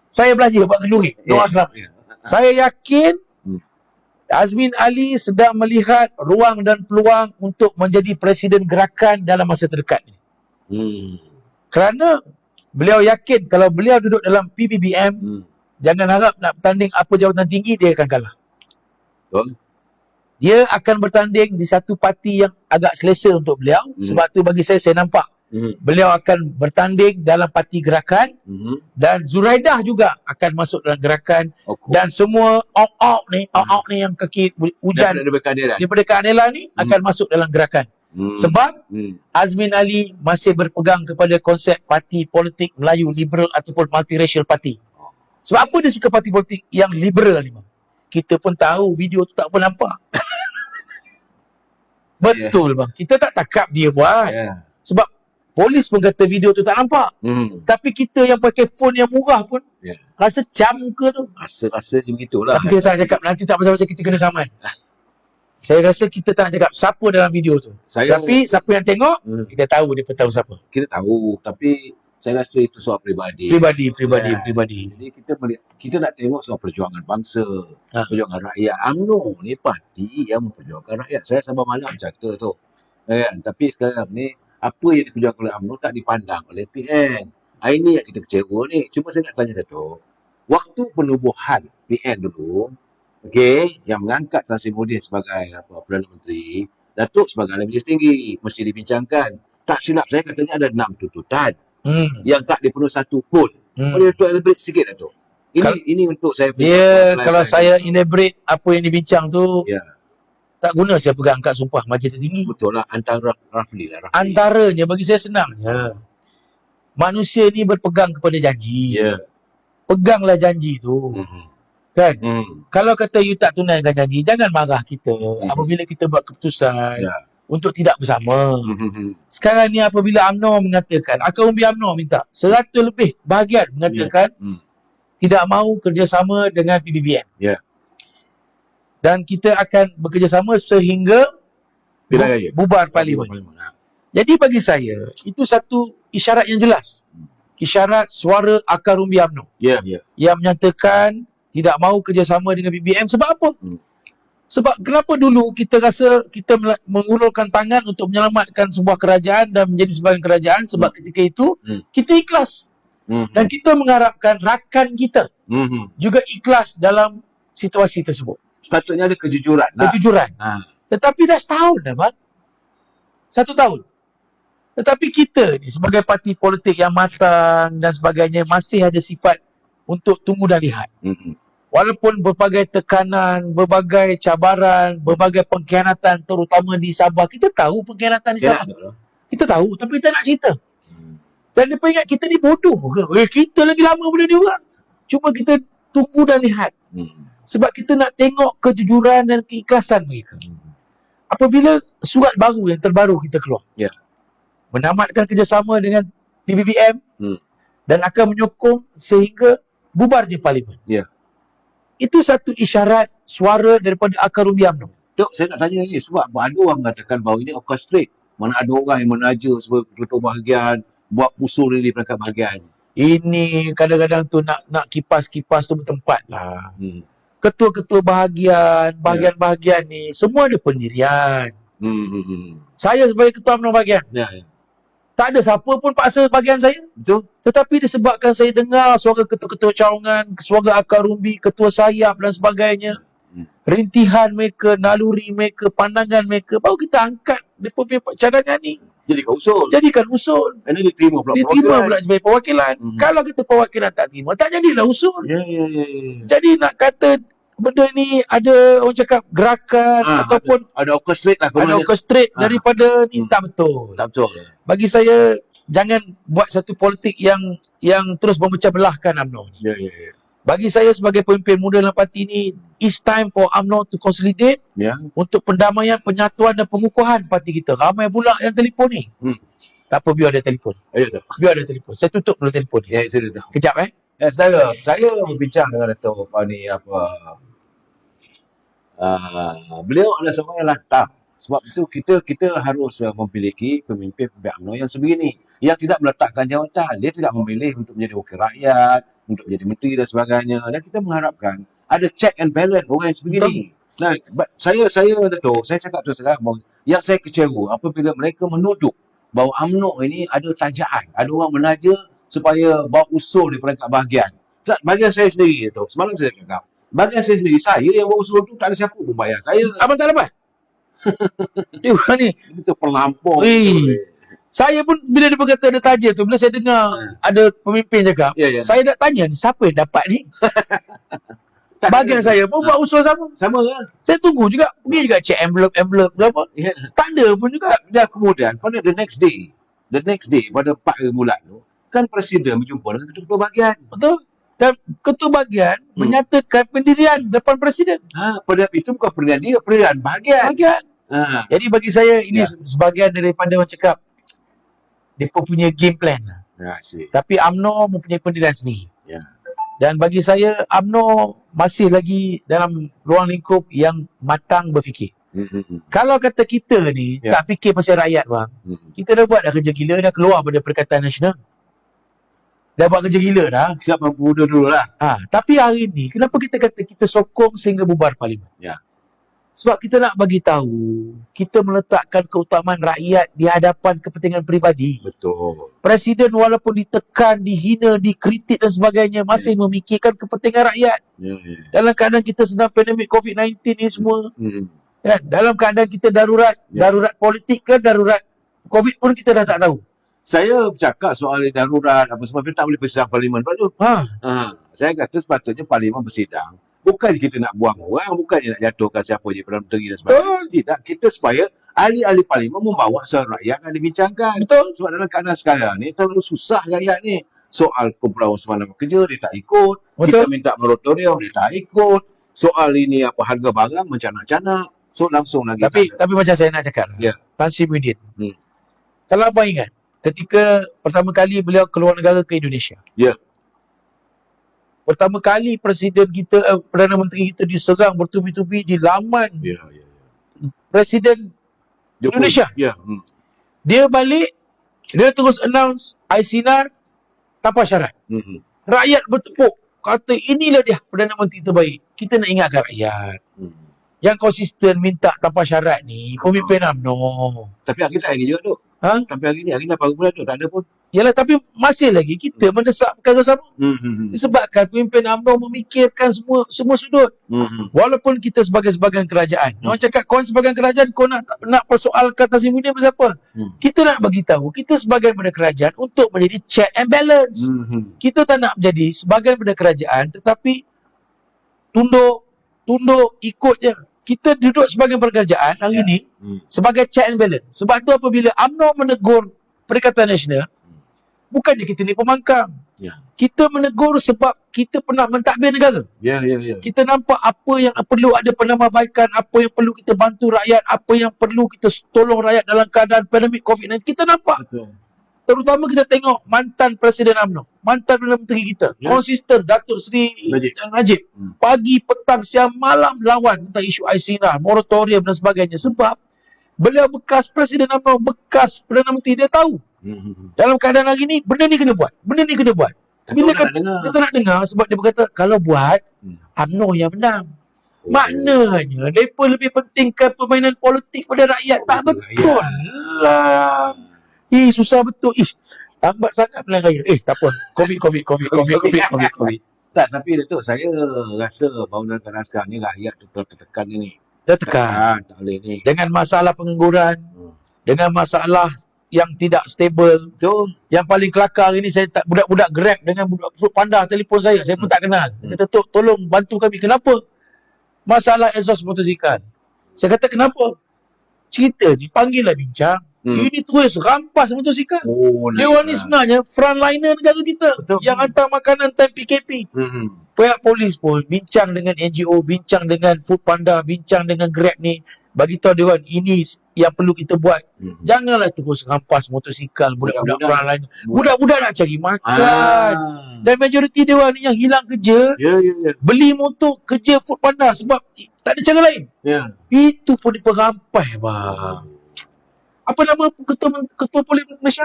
Saya belajar buat kenduri. Doa selamat. Saya yakin Azmin Ali sedang melihat ruang dan peluang untuk menjadi presiden gerakan dalam masa terdekat ni. Kerana beliau yakin kalau beliau duduk dalam PBBM, jangan harap nak bertanding apa jawatan tinggi, dia akan kalah. Betul. Dia akan bertanding di satu parti yang agak selesa untuk beliau. Sebab tu bagi saya nampak beliau akan bertanding dalam parti gerakan. Dan Zuraidah juga akan masuk dalam gerakan. Dan semua out ni yang kaki hujan daripada keadilan ni akan masuk dalam gerakan. Sebab Azmin Ali masih berpegang kepada konsep parti politik Melayu liberal ataupun multiracial party. Sebab apa dia suka parti politik yang liberal ni bang? Kita pun tahu video tu tak pernah nampak. Betul bang. Kita tak takap dia buat. Sebab polis pun kata video tu tak nampak. Tapi kita yang pakai phone yang murah pun rasa cam muka tu. Rasa macam begitulah. Tapi kita tak cakap nanti tak pasal-pasal kita kena saman. Saya rasa kita tak nak cakap siapa dalam video tu. Tapi siapa yang tengok, kita tahu dia tahu siapa. Kita tahu, tapi saya rasa itu soal peribadi. Pribadi. Jadi kita nak tengok soal perjuangan bangsa, perjuangan rakyat. UMNO ni parti yang memperjuangkan rakyat. Saya sabar malam cakap tu. Kan? Tapi sekarang ni apa yang diperjuangkan oleh UMNO tak dipandang oleh PN. Ini yang kita kecewa ni. Cuma saya nak tanya Dato', waktu penubuhan PN dulu, yang mengangkat Tan Sri Muhyiddin sebagai Perdana Menteri, Datuk sebagai ahli majlis tinggi, mesti dibincangkan. Tak silap saya katanya ada 6 tuntutan yang tak dipenuhi satu pun. Boleh Datuk elaborate sikit Datuk? Ini untuk saya. Kalau saya elaborate apa yang dibincang tu, tak guna saya pegang angkat sumpah majlis tertinggi. Betul lah, antara roughly. Antaranya bagi saya senangnya, manusia ni berpegang kepada janji. Peganglah janji tu. Kan? Kalau kata you tak tunaikan janji, jangan marah kita apabila kita buat keputusan untuk tidak bersama. Sekarang ni apabila UMNO mengatakan, akar umbi UMNO minta 100 lebih bahagian mengatakan tidak mahu kerjasama dengan PBBM. Dan kita akan bekerjasama sehingga bubar parlimen. Jadi bagi saya, itu satu isyarat yang jelas. Isyarat suara akar umbi UMNO. Yang menyatakan tidak mahu kerjasama dengan BBM. Sebab apa? Sebab kenapa dulu kita rasa kita mengulurkan tangan untuk menyelamatkan sebuah kerajaan dan menjadi sebahagian kerajaan. Sebab ketika itu kita ikhlas. Dan kita mengharapkan rakan kita juga ikhlas dalam situasi tersebut. Sepatutnya ada kejujuran. Tetapi dah setahun dah, Bang. 1 tahun. Tetapi kita ni sebagai parti politik yang matang dan sebagainya masih ada sifat untuk tunggu dan lihat. Walaupun berbagai tekanan, berbagai cabaran, berbagai pengkhianatan terutama di Sabah. Kita tahu pengkhianatan di Sabah. Kita tahu tapi kita nak cerita. Dan dia ingat kita ni bodoh ke? Kita lagi lama boleh dia orang. Cuma kita tunggu dan lihat. Sebab kita nak tengok kejujuran dan keikhlasan mereka. Apabila surat baru yang terbaru kita keluar. Menamatkan kerjasama dengan PBBM dan akan menyokong sehingga bubar je parlimen. Itu satu isyarat suara daripada akar umbi UMNO. Dok, saya nak tanya ni sebab ada orang mengatakan bahawa ini orchestrate. Mana ada orang yang menaja sebagai ketua bahagian, buat usul di peringkat bahagian. Ini kadang-kadang tu nak kipas-kipas tu bertempat lah. Ketua-ketua bahagian ni semua ada pendirian. Saya sebagai ketua UMNO bahagian. Tak ada siapa pun paksa bahagian saya. Betul. Tetapi disebabkan saya dengar suara ketua-ketua cawangan, suara akar umbi, ketua sayap dan sebagainya. Rintihan mereka, naluri mereka, pandangan mereka. Baru kita angkat mereka punya cadangan ni. Jadikan usul. Ini diterima pula sebagai perwakilan. Kalau kita perwakilan tak terima, tak jadilah usul. Jadi nak kata benda ni ada orang cakap gerakan ataupun ada orchestrate lah. Ada orchestrate daripada ni tak betul. Bagi saya jangan buat satu politik yang terus memecah belahkan UMNO ni. Bagi saya sebagai pemimpin muda dalam parti ni, it's time for UMNO to consolidate untuk pendamaian, penyatuan dan pengukuhan parti kita. Ramai pula yang telefon ni. Tak apa, biar ada telefon. Biar ada telefon. Saya tutup dulu telefon ni. Kejap saudara, saya berbincang dengan Dato' Fani beliau adalah seorang yang lantang. Sebab itu kita harus memiliki pemimpin UMNO yang sebegini, yang tidak meletakkan jawatan. Dia tidak memilih untuk menjadi wakil rakyat, untuk menjadi menteri dan sebagainya. Dan kita mengharapkan ada check and balance orang yang sebegini. Nah, saya Dato', saya cakap terus terang, yang saya kecewa apabila mereka menuduh bahawa UMNO ini ada tajaan, ada orang menaja supaya bawa usul di peringkat bahagian. Bahagian saya sendiri Dato', semalam saya cakap, bahagian saya sendiri, saya yang bawa usul tu tak ada siapa pun bayar saya. Abang tak dapat? Ni betul pelampau. Saya pun bila dia berkata ada taja tu, bila saya dengar ada pemimpin cakap, saya nak tanya ni siapa yang dapat ni? Bahagian saya pun buat usul sama kan? Saya tunggu juga, pergi juga check envelope ke apa. Tak ada pun juga. Dan kemudian pada the next day pada 4 hari bulan tu, kan Presiden berjumpa dengan ketua bahagian. Betul. Dan ketua bahagian menyatakan pendirian depan Presiden. Pada itu bukan pendirian dia, pendirian bahagian. Jadi bagi saya ini sebahagian daripada orang cakap dia punya game plan lah. Tapi UMNO mempunyai pendirian sendiri. Dan bagi saya UMNO masih lagi dalam ruang lingkup yang matang berfikir. Kalau kata kita ni tak fikir pasal rakyat bang, kita dah buat dah kerja gila, dah keluar pada Perikatan Nasional. Dah buat kerja gila dah. Siap muda dulu lah. Tapi hari ni kenapa kita kata kita sokong sehingga bubar parlimen? Ya. Sebab kita nak bagi tahu kita meletakkan keutamaan rakyat di hadapan kepentingan peribadi. Betul. Presiden walaupun ditekan, dihina, dikritik dan sebagainya masih memikirkan kepentingan rakyat. Dalam keadaan kita sedang pandemik COVID-19 ni semua. Kan? Dalam keadaan kita darurat, darurat politik ke darurat COVID pun kita dah tak tahu. Saya bercakap soal darurat apa sebab tak boleh bersidang parlimen pula tu. Saya kata sepatutnya parlimen bersidang. Bukan kita nak buang orang, bukannya nak jatuhkan siapa je Perdana Menteri dan sebagainya. Tidak, kita supaya ahli-ahli parlimen membawa suara rakyat dan dibincangkan. Betul. Sebab dalam keadaan sekarang ni terlalu susah rakyat ni. Soal kumpulan semalam kerja dia tak ikut. Betul. Kita minta moratorium dia tak ikut. Soal ini apa harga barang mencanak-canak. So langsung lagi. Tapi macam saya nak cakap. Tan Sri Muhyiddin. Kalau abang ingat ketika pertama kali beliau keluar negara ke Indonesia. Pertama kali Presiden kita, Perdana Menteri kita diserang bertubi-tubi di laman Presiden Indonesia. Dia balik, dia terus announce ICNR tanpa syarat. Rakyat bertepuk, kata inilah dia Perdana Menteri terbaik. Kita nak ingatkan rakyat. Yang konsisten minta tanpa syarat ni pemimpin UMNO. Tapi kita hari ni juga tu. Tapi hari ni baru bulan tu tak ada pun. Yalah, tapi masih lagi kita mendesak perkara sama. Disebabkan pemimpin UMNO memikirkan semua sudut. Walaupun kita sebagai kerajaan. Orang cakap kau sebagai kerajaan kau nak persoalkan Tan Sri Muhyiddin pasal apa? Kita nak bagi tahu kita sebagai kerajaan untuk menjadi check and balance. Kita tak nak menjadi sebagai kerajaan tetapi tunduk ikut je. Kita duduk sebagai kerajaan hari ni sebagai check and balance. Sebab tu apabila UMNO menegur Perikatan Nasional, bukannya kita ni pemangkang. Kita menegur sebab kita pernah mentadbir negara. Kita nampak apa yang perlu ada penambahbaikan, apa yang perlu kita bantu rakyat, apa yang perlu kita tolong rakyat dalam keadaan pandemik COVID-19. Kita nampak. Terutama kita tengok mantan Presiden UMNO, mantan Perdana Menteri kita, konsisten Datuk Seri Najib. Pagi, petang, siang, malam lawan tentang isu ICNR, moratorium dan sebagainya. Sebab beliau bekas Presiden UMNO, bekas Perdana Menteri, dia tahu. Dalam keadaan hari ni, benda ni kena buat. Bila kita nak dengar sebab dia berkata, kalau buat, UMNO yang menang. Maknanya, mereka lebih pentingkan permainan politik pada rakyat. Tak betul lah. Susah betul. Lambat sangat pilihan raya. Tak apa. COVID. Tak, tapi Datuk, saya rasa bangunan keadaan sekarang ni rakyat tertekan ni. Tertekan. Tak boleh ni. Dengan masalah pengangguran, dengan masalah yang tidak stable. Betul. Yang paling kelakar ini saya tak budak-budak Grab dengan budak Food Panda telefon saya pun tak kenal. Dia kata, "Tok, tolong bantu kami." Kenapa? Masalah exhaust motosikal. Saya kata, "Kenapa?" Cerita ni panggillah bincang. Ini terus rampas motosikal. Dia orang ni sebenarnya frontliner negara kita. Betul. Yang hantar makanan time PKP. Pihak polis pun bincang dengan NGO, bincang dengan Food Panda, bincang dengan Grab ni. Bagi tahu dia orang ini yang perlu kita buat. Janganlah terus rampas motosikal budak-budak frontliner. Budak-budak nak cari makan. Dan majoriti dia orang ni yang hilang kerja, beli motor kerja Food Panda sebab tak ada cara lain. Itu pun diperampai bang. Apa nama ketua polis Malaysia?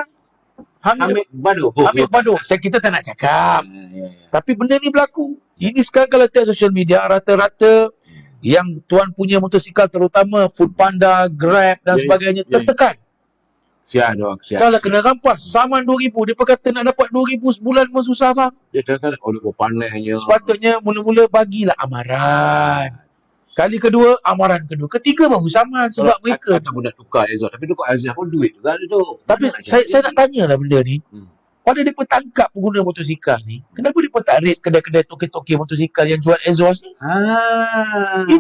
Hamid Bador. Kita tak nak cakap. Tapi benda ni berlaku. Ini sekarang kalau tengok social media, rata-rata yang tuan punya motosikal, terutama Food Panda, Grab dan sebagainya, tertekan. Sian orang. Kalau kena rampas, saman 2,000. Dia kata nak dapat 2,000 sebulan pun susah bang. Dia kadang-kadang pandainya. Sepatutnya mula-mula bagilah amaran. Kali kedua, amaran kedua. Ketiga baru saman sebab mereka. Kata pun nak tukar exhaust. Tapi tukar exhaust pun duit juga tu. Tapi saya nak tanyalah benda ni. Pada mereka tangkap pengguna motosikal ni, kenapa mereka tak rate kedai-kedai toke-toke motosikal yang jual exhaust ni?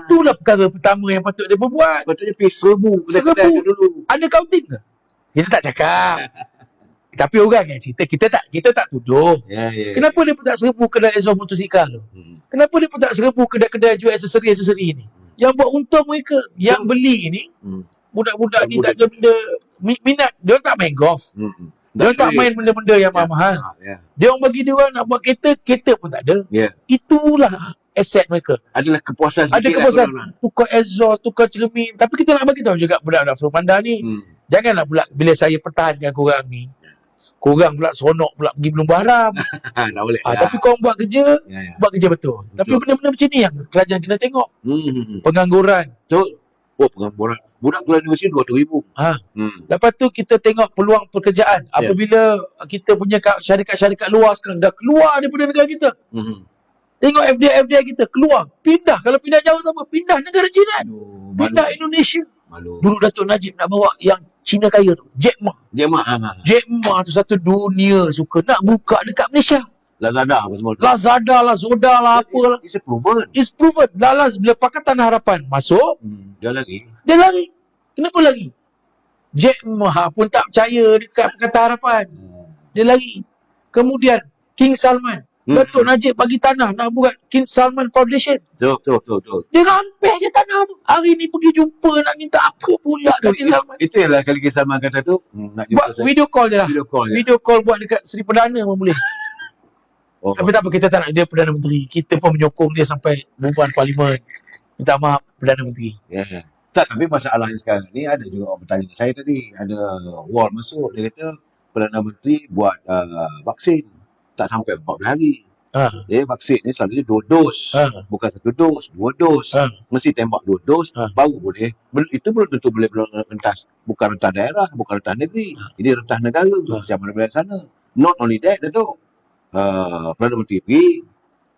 Itulah perkara pertama yang patut dia berbuat. Patutnya pay 1,000 dulu. Ada counting ke? Kita tak cakap. Tapi orang yang cerita, kita tak tuduh. Kenapa dia tak 1,000 kedai exhaust motosikal tu? Kenapa dia tak 1,000 kedai-kedai jual aksesori ni? Yang buat untung mereka. Yang beli ni, budak-budak ni tak ada benda minat. Dia tak main golf. Dia tak main benda-benda yang mahal. Dia orang bagi dia orang nak buat kereta pun tak ada. Itulah aset mereka. Adalah kepuasan Ada sikit kepuasan, lah. tukar exhaust, tukar cermin. Tapi kita nak bagi tahu juga budak-budak Furopanda ni, janganlah pula bila saya pertahankan korang ni, korang pula seronok pula pergi belum haram. Tak boleh. Tapi korang buat kerja betul. Tapi benda-benda macam ni yang kerajaan kena tengok. Pengangguran. Betul. Pengangguran. Budak keluar universiti 200,000. Lepas tu kita tengok peluang pekerjaan. Apabila kita punya syarikat-syarikat luar sekarang dah keluar daripada negara kita. Tengok FDI kita keluar. Pindah. Kalau pindah jauh tak apa. Pindah negara jiran. Pindah Indonesia. Dulu Datuk Najib nak bawa yang Cina kaya tu. Jack Ma. Jack Ma tu satu dunia suka nak buka dekat Malaysia. Lazada apa semua. Lazada lah, Zoda lah, apa lah. It's proven. Lalas bila Pakatan Harapan masuk, dia lari. Kenapa lari? Jack Ma pun tak percaya dekat Pakatan Harapan. Dia lari. Kemudian King Salman. Datuk Najib bagi tanah nak buat King Salman Foundation. Betul. Dia rampeh je tanah tu. Hari ni pergi jumpa nak minta apa pula kat King Salman. Itu ialah kali King Salman kata tu. Nak jumpa buat video call je lah. Video call buat dekat Seri Perdana pun boleh. Tapi tak apa, kita tak nak dia Perdana Menteri. Kita pun menyokong dia sampai bubuhan Parlimen. Minta maaf Perdana Menteri. Tak, tapi masalahnya sekarang ni ada juga orang bertanya saya tadi. Ada wall masuk. Dia kata Perdana Menteri buat vaksin. Tak sampai 14 hari. Vaksin ni selalunya 2 dos. Bukan 1 dos, 2 dos. Mesti tembak 2 dos, baru boleh. Itu belum tentu boleh rentas. Bukan rentas daerah, bukan rentas negeri. Ini rentas negara. Macam mana boleh sana. Not only that, Datuk. Perdana Menteri pergi.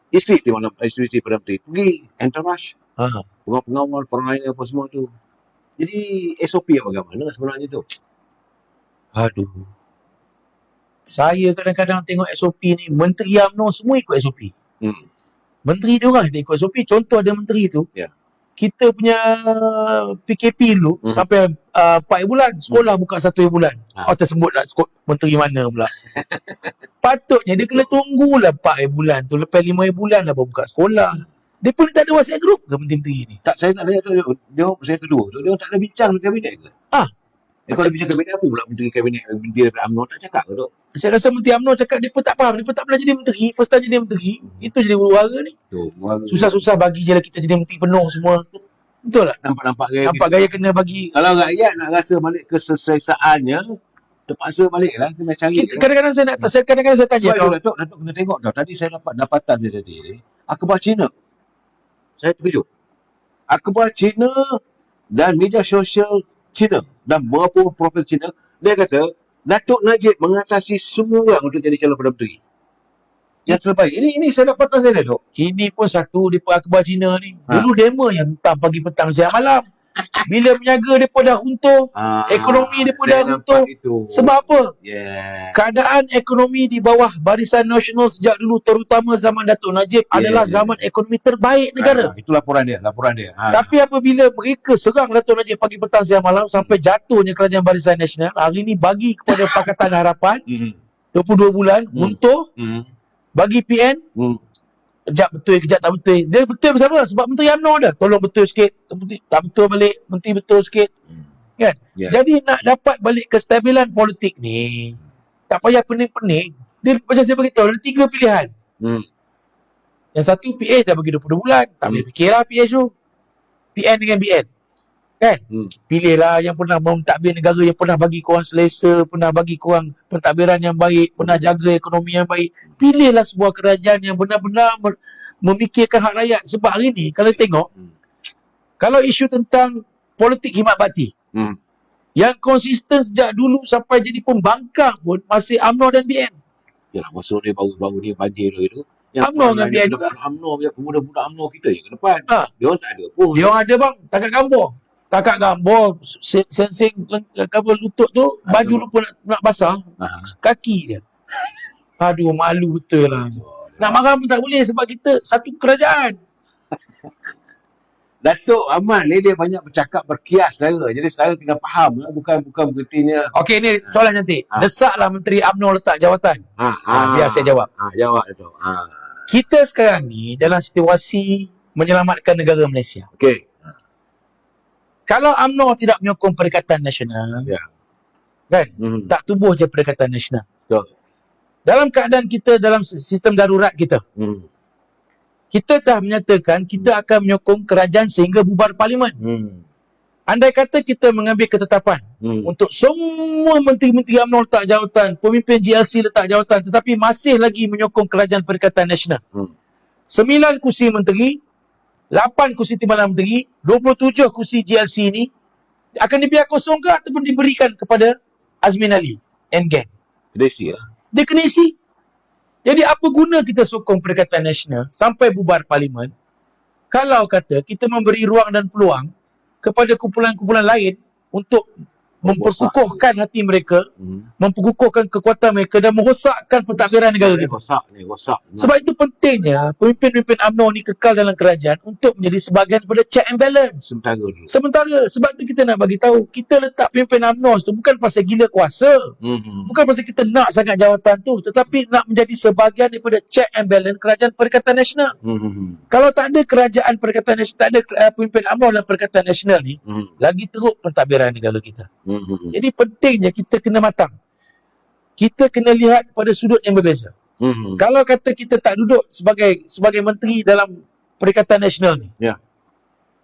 Isteri Perdana Menteri pergi. Entourage. Pengawal, perangai apa semua tu. Jadi SOP yang bagaimana sebenarnya tu? Aduh. Saya kadang-kadang tengok SOP ni, Menteri UMNO semua ikut SOP. Menteri dia orang tak ikut SOP. Contoh ada menteri tu, kita punya PKP dulu sampai 4 bulan, sekolah buka 1 bulan. Tersebut lah menteri mana pula. Patutnya dia kena tunggulah 4 bulan tu, lepas 5 bulan dah buka sekolah. Dia pun tak ada WhatsApp group ke menteri-menteri ni? Tak, saya nak tanya tu, saya kedua tu, dia tak ada bincang dengan kabinet ke? Kalau dia bincang kabinet, apa pula menteri kabinet, menteri daripada UMNO tak cakap ke tu? Saya rasa menteri UMNO cakap dia pun tak faham, dia pun tak pernah jadi menteri. First time jadi menteri, itu jadi huru-hara ni. Susah-susah bagi je lah kita jadi menteri penuh semua. Betul tak? Nampak gaya kena bagi. Kalau rakyat nak rasa balik keselesaiannya, terpaksa balik lah, kena cari. Kadang-kadang saya tanya kau. Datuk kena tengok tau. Tadi saya dapat dapatan saya tadi ni. Akhbar Cina. Saya terkejut. Akhbar Cina dan media sosial Cina dan beberapa profil Cina, dia kata Datuk Najib mengatasi semua orang untuk jadi calon Perdana Menteri yang terbaik. Ini saya dapat saya Datuk. Ini pun satu daripada akhbar Cina ni. Dulu demo yang entah pagi petang siang malam. Bila berniaga mereka dah runtuh, ekonomi mereka dah runtuh. Sebab apa? Keadaan ekonomi di bawah Barisan Nasional sejak dulu, terutama zaman Datuk Najib, adalah zaman ekonomi terbaik negara. Itu laporan dia. Tapi apabila mereka serang Datuk Najib pagi petang siang malam sampai jatuhnya kerajaan Barisan Nasional, hari ini bagi kepada Pakatan Harapan 22 bulan runtuh, bagi PN kejap betul, kejap tak betul. Dia betul bersama sebab Menteri UMNO dah. Tolong betul sikit. Tak betul balik. Menteri betul sikit. Kan? Jadi nak dapat balik kestabilan politik ni, tak payah pening-pening. Dia macam saya beritahu, ada 3 pilihan. Yang satu, PH dah bagi 22 bulan. Tak boleh fikirlah PH tu. PN dengan BN. Kan? Pilihlah yang pernah mentadbir negara, yang pernah bagi korang selesa, pernah bagi korang pentadbiran yang baik, pernah jaga ekonomi yang baik. Pilihlah sebuah kerajaan yang benar-benar memikirkan hak rakyat. Sebab hari ni kalau tengok, kalau isu tentang politik khidmat bakti, yang konsisten sejak dulu sampai jadi pembangkang pun masih UMNO dan BN. Yalah, masa dia baru-baru ni banjir tu, UMNO dengan BN juga. Pemuda-pemuda UMNO kita je ke depan. Dia orang tak ada pun. Dia orang ada bang, takat gambar, sensing cover lutut tu, baju lu pun nak basah, kaki dia. Aduh, malu betul lah. Nak marah pun tak boleh sebab kita satu kerajaan. Datuk Ahmad ni dia banyak bercakap berkias saudara. Jadi saudara kena faham lah. Bukan berartinya. Okey, ni soalan cantik. Desaklah Menteri UMNO letak jawatan. Biar saya jawab. Jawab Datuk. Kita sekarang ni dalam situasi menyelamatkan negara Malaysia. Okey. Kalau UMNO tidak menyokong Perikatan Nasional, Kan? Tak tubuh je Perikatan Nasional. Betul. Dalam keadaan kita dalam sistem darurat kita, kita dah menyatakan kita akan menyokong kerajaan sehingga bubar parlimen. Andai kata kita mengambil ketetapan untuk semua menteri-menteri UMNO letak jawatan, pemimpin GLC letak jawatan, tetapi masih lagi menyokong kerajaan Perikatan Nasional. 9 kursi menteri, 8 kursi timbalan menteri, 27 kursi GLC ini akan dibiar kosong ke ataupun diberikan kepada Azmin Ali and gang? Kedesi lah. Dia kena isi. Jadi apa guna kita sokong Perikatan Nasional sampai bubar parlimen kalau kata kita memberi ruang dan peluang kepada kumpulan-kumpulan lain untuk memperkukuhkan hati mereka, memperkukuhkan kekuatan mereka dan merosakkan pentadbiran negara kita. Rosak. Sebab itu pentingnya pemimpin-pemimpin UMNO ni kekal dalam kerajaan untuk menjadi sebahagian daripada check and balance. Sementara sebab tu kita nak bagi tahu, kita letak pemimpin UMNO tu bukan pasal gila kuasa. Bukan pasal kita nak sangat jawatan tu, tetapi nak menjadi sebahagian daripada check and balance kerajaan Perikatan Nasional. Kalau tak ada kerajaan Perikatan Nasional, tak ada pemimpin UMNO dalam Perikatan Nasional ni, lagi teruk pentadbiran negara kita. Jadi pentingnya kita kena matang. Kita kena lihat pada sudut yang berbeza. Kalau kata kita tak duduk sebagai menteri dalam Perikatan Nasional ni,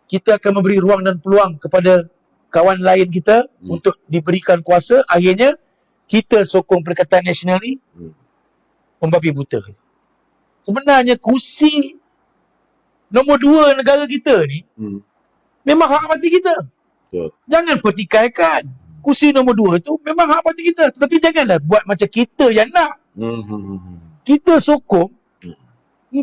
kita akan memberi ruang dan peluang kepada kawan lain kita untuk diberikan kuasa. Akhirnya kita sokong Perikatan Nasional ni membabi buta. Sebenarnya kursi nombor 2 negara kita ni memang hak parti kita. Jangan pertikaikan. Kursi nombor 2 tu memang hak parti kita. Tetapi janganlah buat macam kita yang nak. Kita sokong 42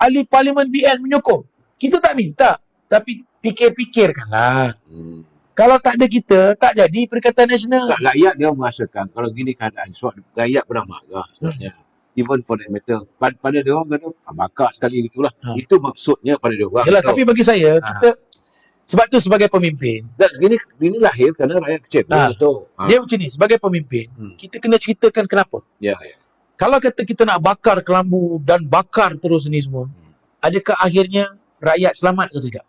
ahli parlimen BN menyokong. Kita tak minta. Tapi fikir-fikirkanlah. Kalau tak ada kita, tak jadi Perikatan Nasional. Tak, rakyat dia merasakan kalau gini keadaan. Sebab rakyat pernah marah sebenarnya. Even for that matter. Pada dia orang kata, bakar sekali gitulah. Itu maksudnya pada dia orang. Yalah, tapi bagi saya, kita sebab tu sebagai pemimpin, dan ini lahir kerana rakyat kecil. Dia macam ni, sebagai pemimpin, kita kena ceritakan kenapa. Kalau kata kita nak bakar kelambu dan bakar terus ni semua, adakah akhirnya rakyat selamat atau tidak?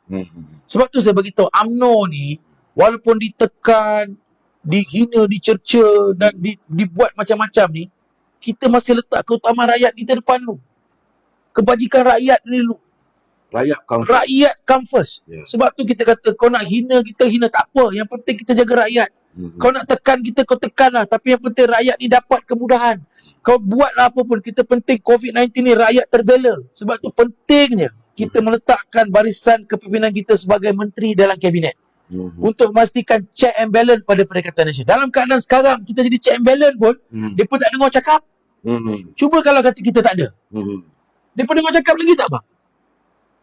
Sebab tu saya beritahu, UMNO ni, walaupun ditekan, dihina, dicerca dan dibuat macam-macam ni, kita masih letak keutamaan rakyat di depan dulu. Kebajikan rakyat ni dulu. Rakyat come first. Sebab tu kita kata kau nak hina kita, hina tak apa. Yang penting kita jaga rakyat. Kau nak tekan kita, kau tekanlah. Tapi yang penting rakyat ni dapat kemudahan. Kau buatlah apa pun. Kita penting COVID-19 ni rakyat terbela. Sebab tu pentingnya kita meletakkan barisan kepimpinan kita sebagai menteri dalam kabinet. Untuk memastikan check and balance pada Perikatan Nasional. Dalam keadaan sekarang kita jadi check and balance pun, dia pun tak dengar cakap. Cuba kalau kata kita tak ada. Dia pun dengar cakap lagi tak bang?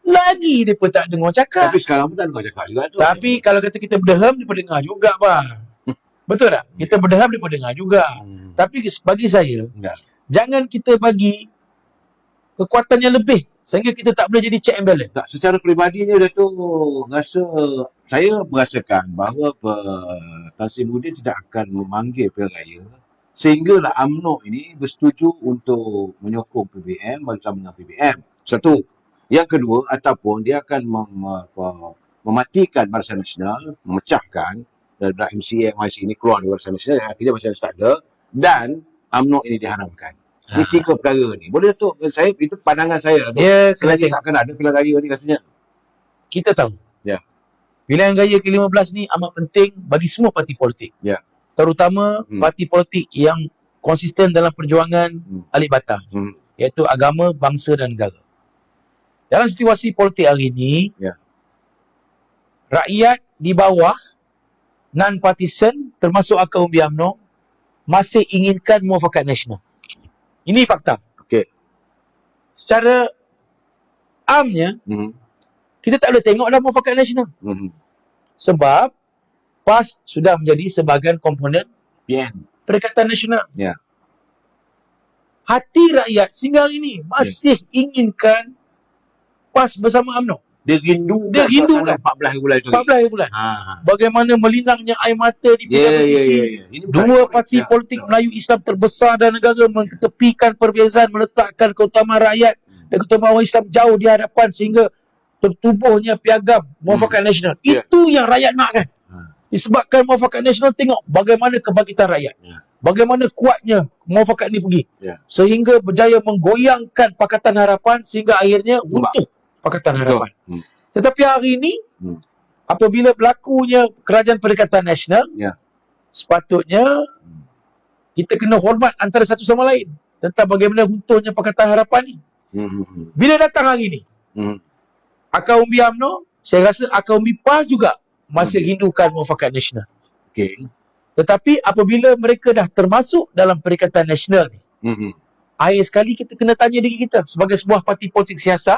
Lagi dia pun tak dengar cakap. Tapi sekarang pun tak dengar cakap juga tu. Tapi kalau kata kita berdeham, dia pun dengar juga bang. Betul tak? Kita berdeham, dia pun dengar juga. Tapi bagi saya, jangan kita bagi kekuatan yang lebih sehingga kita tak boleh jadi check and balance. Tak, secara peribadinya dia tu saya merasakan bahawa Tan Sri Muhyiddin tidak akan memanggil pilihan raya sehinggalah UMNO ini bersetuju untuk menyokong PBM bersama dengan PBM. Satu. Yang kedua, ataupun dia akan mematikan Barisan Nasional, memecahkan daripada MCA, MIC ini keluar dari Barisan Nasional, akhirnya Barisan Nasional tak ada, dan UMNO ini diharamkan. Ini 3 perkara ni. Boleh tu, saya itu pandangan saya. Selagi tak akan ada pilihan raya ni rasanya. Kita tahu. Pilihan raya ke-15 ni amat penting bagi semua parti politik. Terutama parti politik yang konsisten dalam perjuangan alik batang, iaitu agama, bangsa dan negara. Dalam situasi politik hari ini, rakyat di bawah, non-partisan, termasuk akar umbi UMNO, masih inginkan muafakat nasional. Ini fakta. Secara amnya, kita tak boleh tengok dalam muafakat nasional. Sebab PAS sudah menjadi sebahagian komponen Perikatan Nasional. Hati rakyat sehingga hari ini masih inginkan PAS bersama UMNO. Dia rindu kan 14 bulan itu. 14 bulan. Bagaimana melinangnya air mata di bidang petisi. Dua parti politik Melayu Islam terbesar dalam negara mengetepikan perbezaan, meletakkan keutamaan rakyat dan keutamaan orang Islam jauh di hadapan sehingga tertubuhnya piagam muafakat nasional. Itu yang rakyat nak kan. Disebabkan muafakat nasional, tengok bagaimana kebangkitan rakyat. Bagaimana kuatnya muafakat ni pergi. Sehingga berjaya menggoyangkan Pakatan Harapan sehingga akhirnya runtuh Pakatan Harapan. Tetapi hari ini, apabila berlakunya kerajaan Perikatan Nasional, sepatutnya kita kena hormat antara satu sama lain tentang bagaimana runtuhnya Pakatan Harapan ni. Bila datang hari ni, Akaumbi UMNO, saya rasa Akaumbi PAS juga masih rindukan muafakat nasional. Tetapi apabila mereka dah termasuk dalam Perikatan Nasional ni, akhir sekali kita kena tanya diri kita sebagai sebuah parti politik siasat,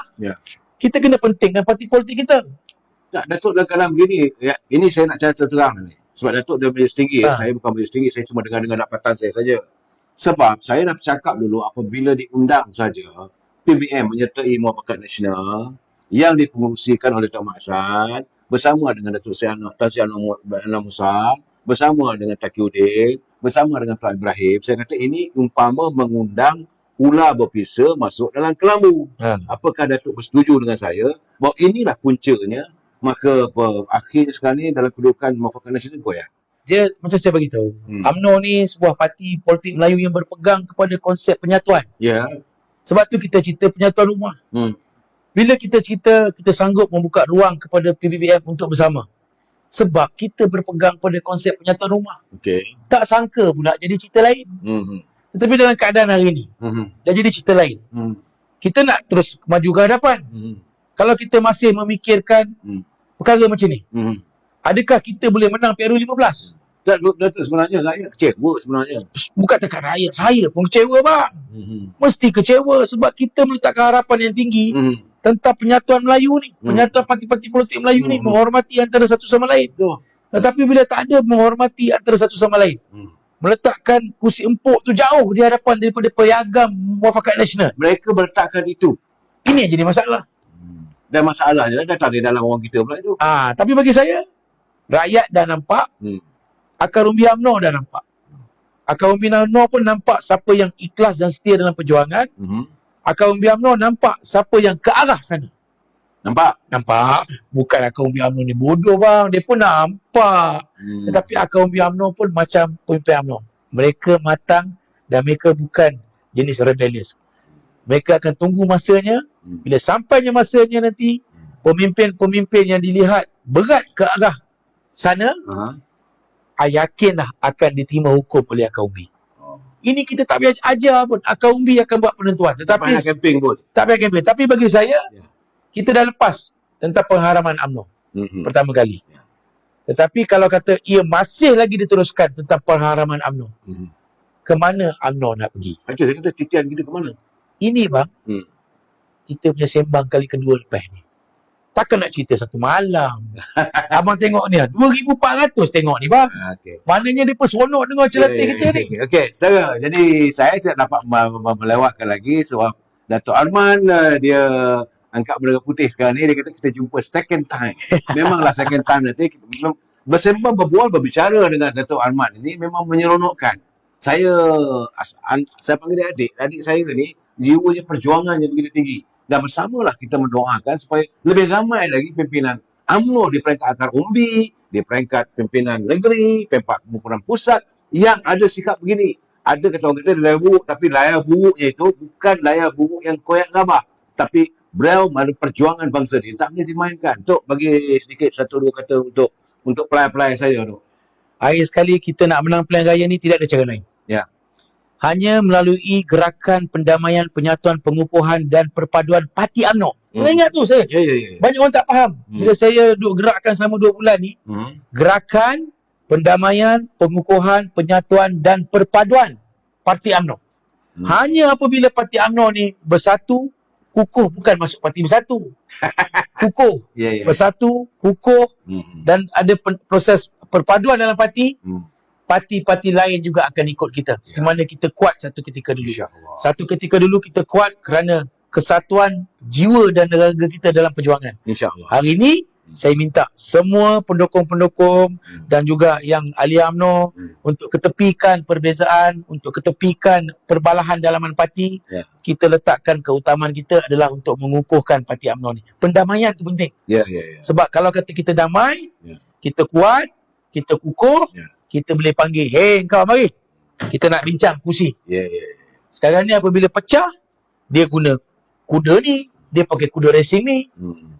kita kena pentingkan parti politik kita. Tak, Datuk dalam keadaan begini, ini saya nak cara terang ni. Sebab Datuk dia majlis tinggi, saya bukan majlis tinggi, saya cuma dengar dapatan saya saja. Sebab saya dah bercakap dulu apabila diundang saja PBM menyertai muafakat nasional yang dipengerusikan oleh Dr. Maksad bersama dengan Datuk Tan Sri Anwar Musa, bersama dengan Taqiyuddin, bersama dengan Tuan Ibrahim. Saya kata ini umpama mengundang ular berpisa masuk dalam kelambu. Apakah Datuk bersetuju dengan saya bahawa inilah puncanya, maka akhirnya sekarang ni dalam kedudukan muafakat nasional goyah? Dia macam saya beritahu, UMNO ni sebuah parti politik Melayu yang berpegang kepada konsep penyatuan. Sebab tu kita cerita penyatuan rumah. Bila kita cerita, kita sanggup membuka ruang kepada PBBM untuk bersama. Sebab kita berpegang pada konsep penyatuan rumah. Tak sangka pula jadi cerita lain. Tetapi dalam keadaan hari ini, dah jadi cerita lain. Kita nak terus maju ke hadapan. Kalau kita masih memikirkan perkara macam ni, adakah kita boleh menang PRU15? Datuk, sebenarnya rakyat kecewa sebenarnya. Bukan dekat rakyat, saya pun kecewa bang. Mesti kecewa sebab kita meletakkan harapan yang tinggi tentang penyatuan Melayu ni, penyatuan parti-parti politik Melayu ni, menghormati antara satu sama lain. Tetapi bila tak ada menghormati antara satu sama lain, meletakkan kursi empuk tu jauh di hadapan daripada piagam muafakat nasional, mereka meletakkan itu. Ini yang jadi masalah. Dan masalahnya datang di dalam orang kita pula itu. Tapi bagi saya, rakyat dah nampak, Akaumbi UMNO dah nampak. Akaumbi UMNO pun nampak siapa yang ikhlas dan setia dalam perjuangan. Akaumbi UMNO nampak siapa yang ke arah sana. Nampak. Bukan Akaumbi UMNO ni bodoh bang. Dia pun nampak. Tetapi Akaumbi UMNO pun macam pemimpin UMNO. Mereka matang dan mereka bukan jenis rebellious. Mereka akan tunggu masanya. Bila sampainya masanya nanti, pemimpin-pemimpin yang dilihat berat ke arah sana, yakinlah akan diterima hukum oleh Akaumbi. Ini kita tak payah ajar pun. Akaumbi akan buat penentuan. Tetapi tak payah campaign. Tapi bagi saya, kita dah lepas tentang pengharaman UMNO pertama kali. Tetapi kalau kata ia masih lagi diteruskan tentang pengharaman UMNO, ke mana UMNO nak pergi? Saya kata titian kita ke mana? Ini bang, kita punya sembang kali kedua lepas ni. Takkan nak cerita satu malam. Abang tengok ni, 2,400 tengok ni bang. Maknanya dia pun seronok dengar celatih kita ni. Saudara. Jadi saya tidak dapat melewatkan lagi sebab Datuk Arman dia angkat bendera putih sekarang ni. Dia kata kita jumpa second time. Memanglah second time nanti bersembang, berbual, berbicara dengan Datuk Arman ini memang menyeronokkan. Saya panggil dia adik. Adik saya ni jiwanya perjuangannya begitu tinggi. Dan bersamalah kita mendoakan supaya lebih ramai lagi pimpinan UMNO di peringkat akar umbi, di peringkat pimpinan negeri, pimpinan pusat yang ada sikap begini. Ada kata orang kata layar buruk, tapi layar buruknya itu bukan layar buruk yang koyak gabah. Tapi beliau ada perjuangan bangsa ni. Tak boleh dimainkan. Tok bagi sedikit satu dua kata untuk pelai-pelai saya tu. Akhir sekali kita nak menang pilihan raya ni tidak ada cara lain. Hanya melalui gerakan pendamaian, penyatuan, pengukuhan dan perpaduan parti UMNO. Ingat tu saya. Banyak orang tak faham. Bila saya duduk gerakkan selama 2 bulan ni, gerakan pendamaian, pengukuhan, penyatuan dan perpaduan parti UMNO. Hanya apabila parti UMNO ni bersatu, kukuh, bukan masuk parti bersatu. Kukuh. Bersatu, kukuh dan ada proses perpaduan dalam parti. Parti-parti lain juga akan ikut kita. Di mana kita kuat satu ketika dulu. Satu ketika dulu kita kuat kerana kesatuan jiwa dan raga kita dalam perjuangan. InsyaAllah. Hari ini, saya minta semua pendukung-pendukung dan juga yang ahli UMNO untuk ketepikan perbezaan, untuk ketepikan perbalahan dalaman parti. Kita letakkan keutamaan kita adalah untuk mengukuhkan parti UMNO ni. Pendamaian tu penting. Sebab kalau kata kita damai, kita kuat, kita kukuh, Ya. kita boleh panggil, "Hey, kau mari. Kita nak bincang kursi." Ya. Sekarang ni apabila pecah, dia guna kuda ni, dia pakai kuda racing ni.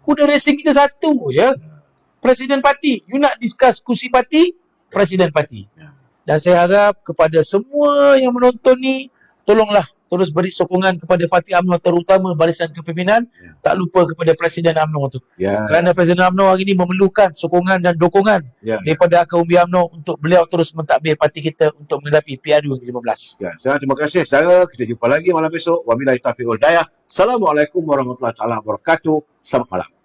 Kuda racing kita satu je. Presiden parti. You nak discuss kursi parti, presiden parti. Ya. Dan saya harap kepada semua yang menonton ni, tolonglah terus beri sokongan kepada Parti UMNO, terutama barisan kepimpinan. Ya. Tak lupa kepada Presiden UMNO tu. Ya. Kerana Presiden UMNO hari ini memerlukan sokongan dan dokongan Ya. daripada akar umbi UMNO untuk beliau terus mentadbir parti kita untuk menghadapi PRU 15. Ya, terima kasih saudara. Kita jumpa lagi malam besok. Wabillahi taufiq wal hidayah. Assalamualaikum warahmatullahi wabarakatuh. Selamat malam.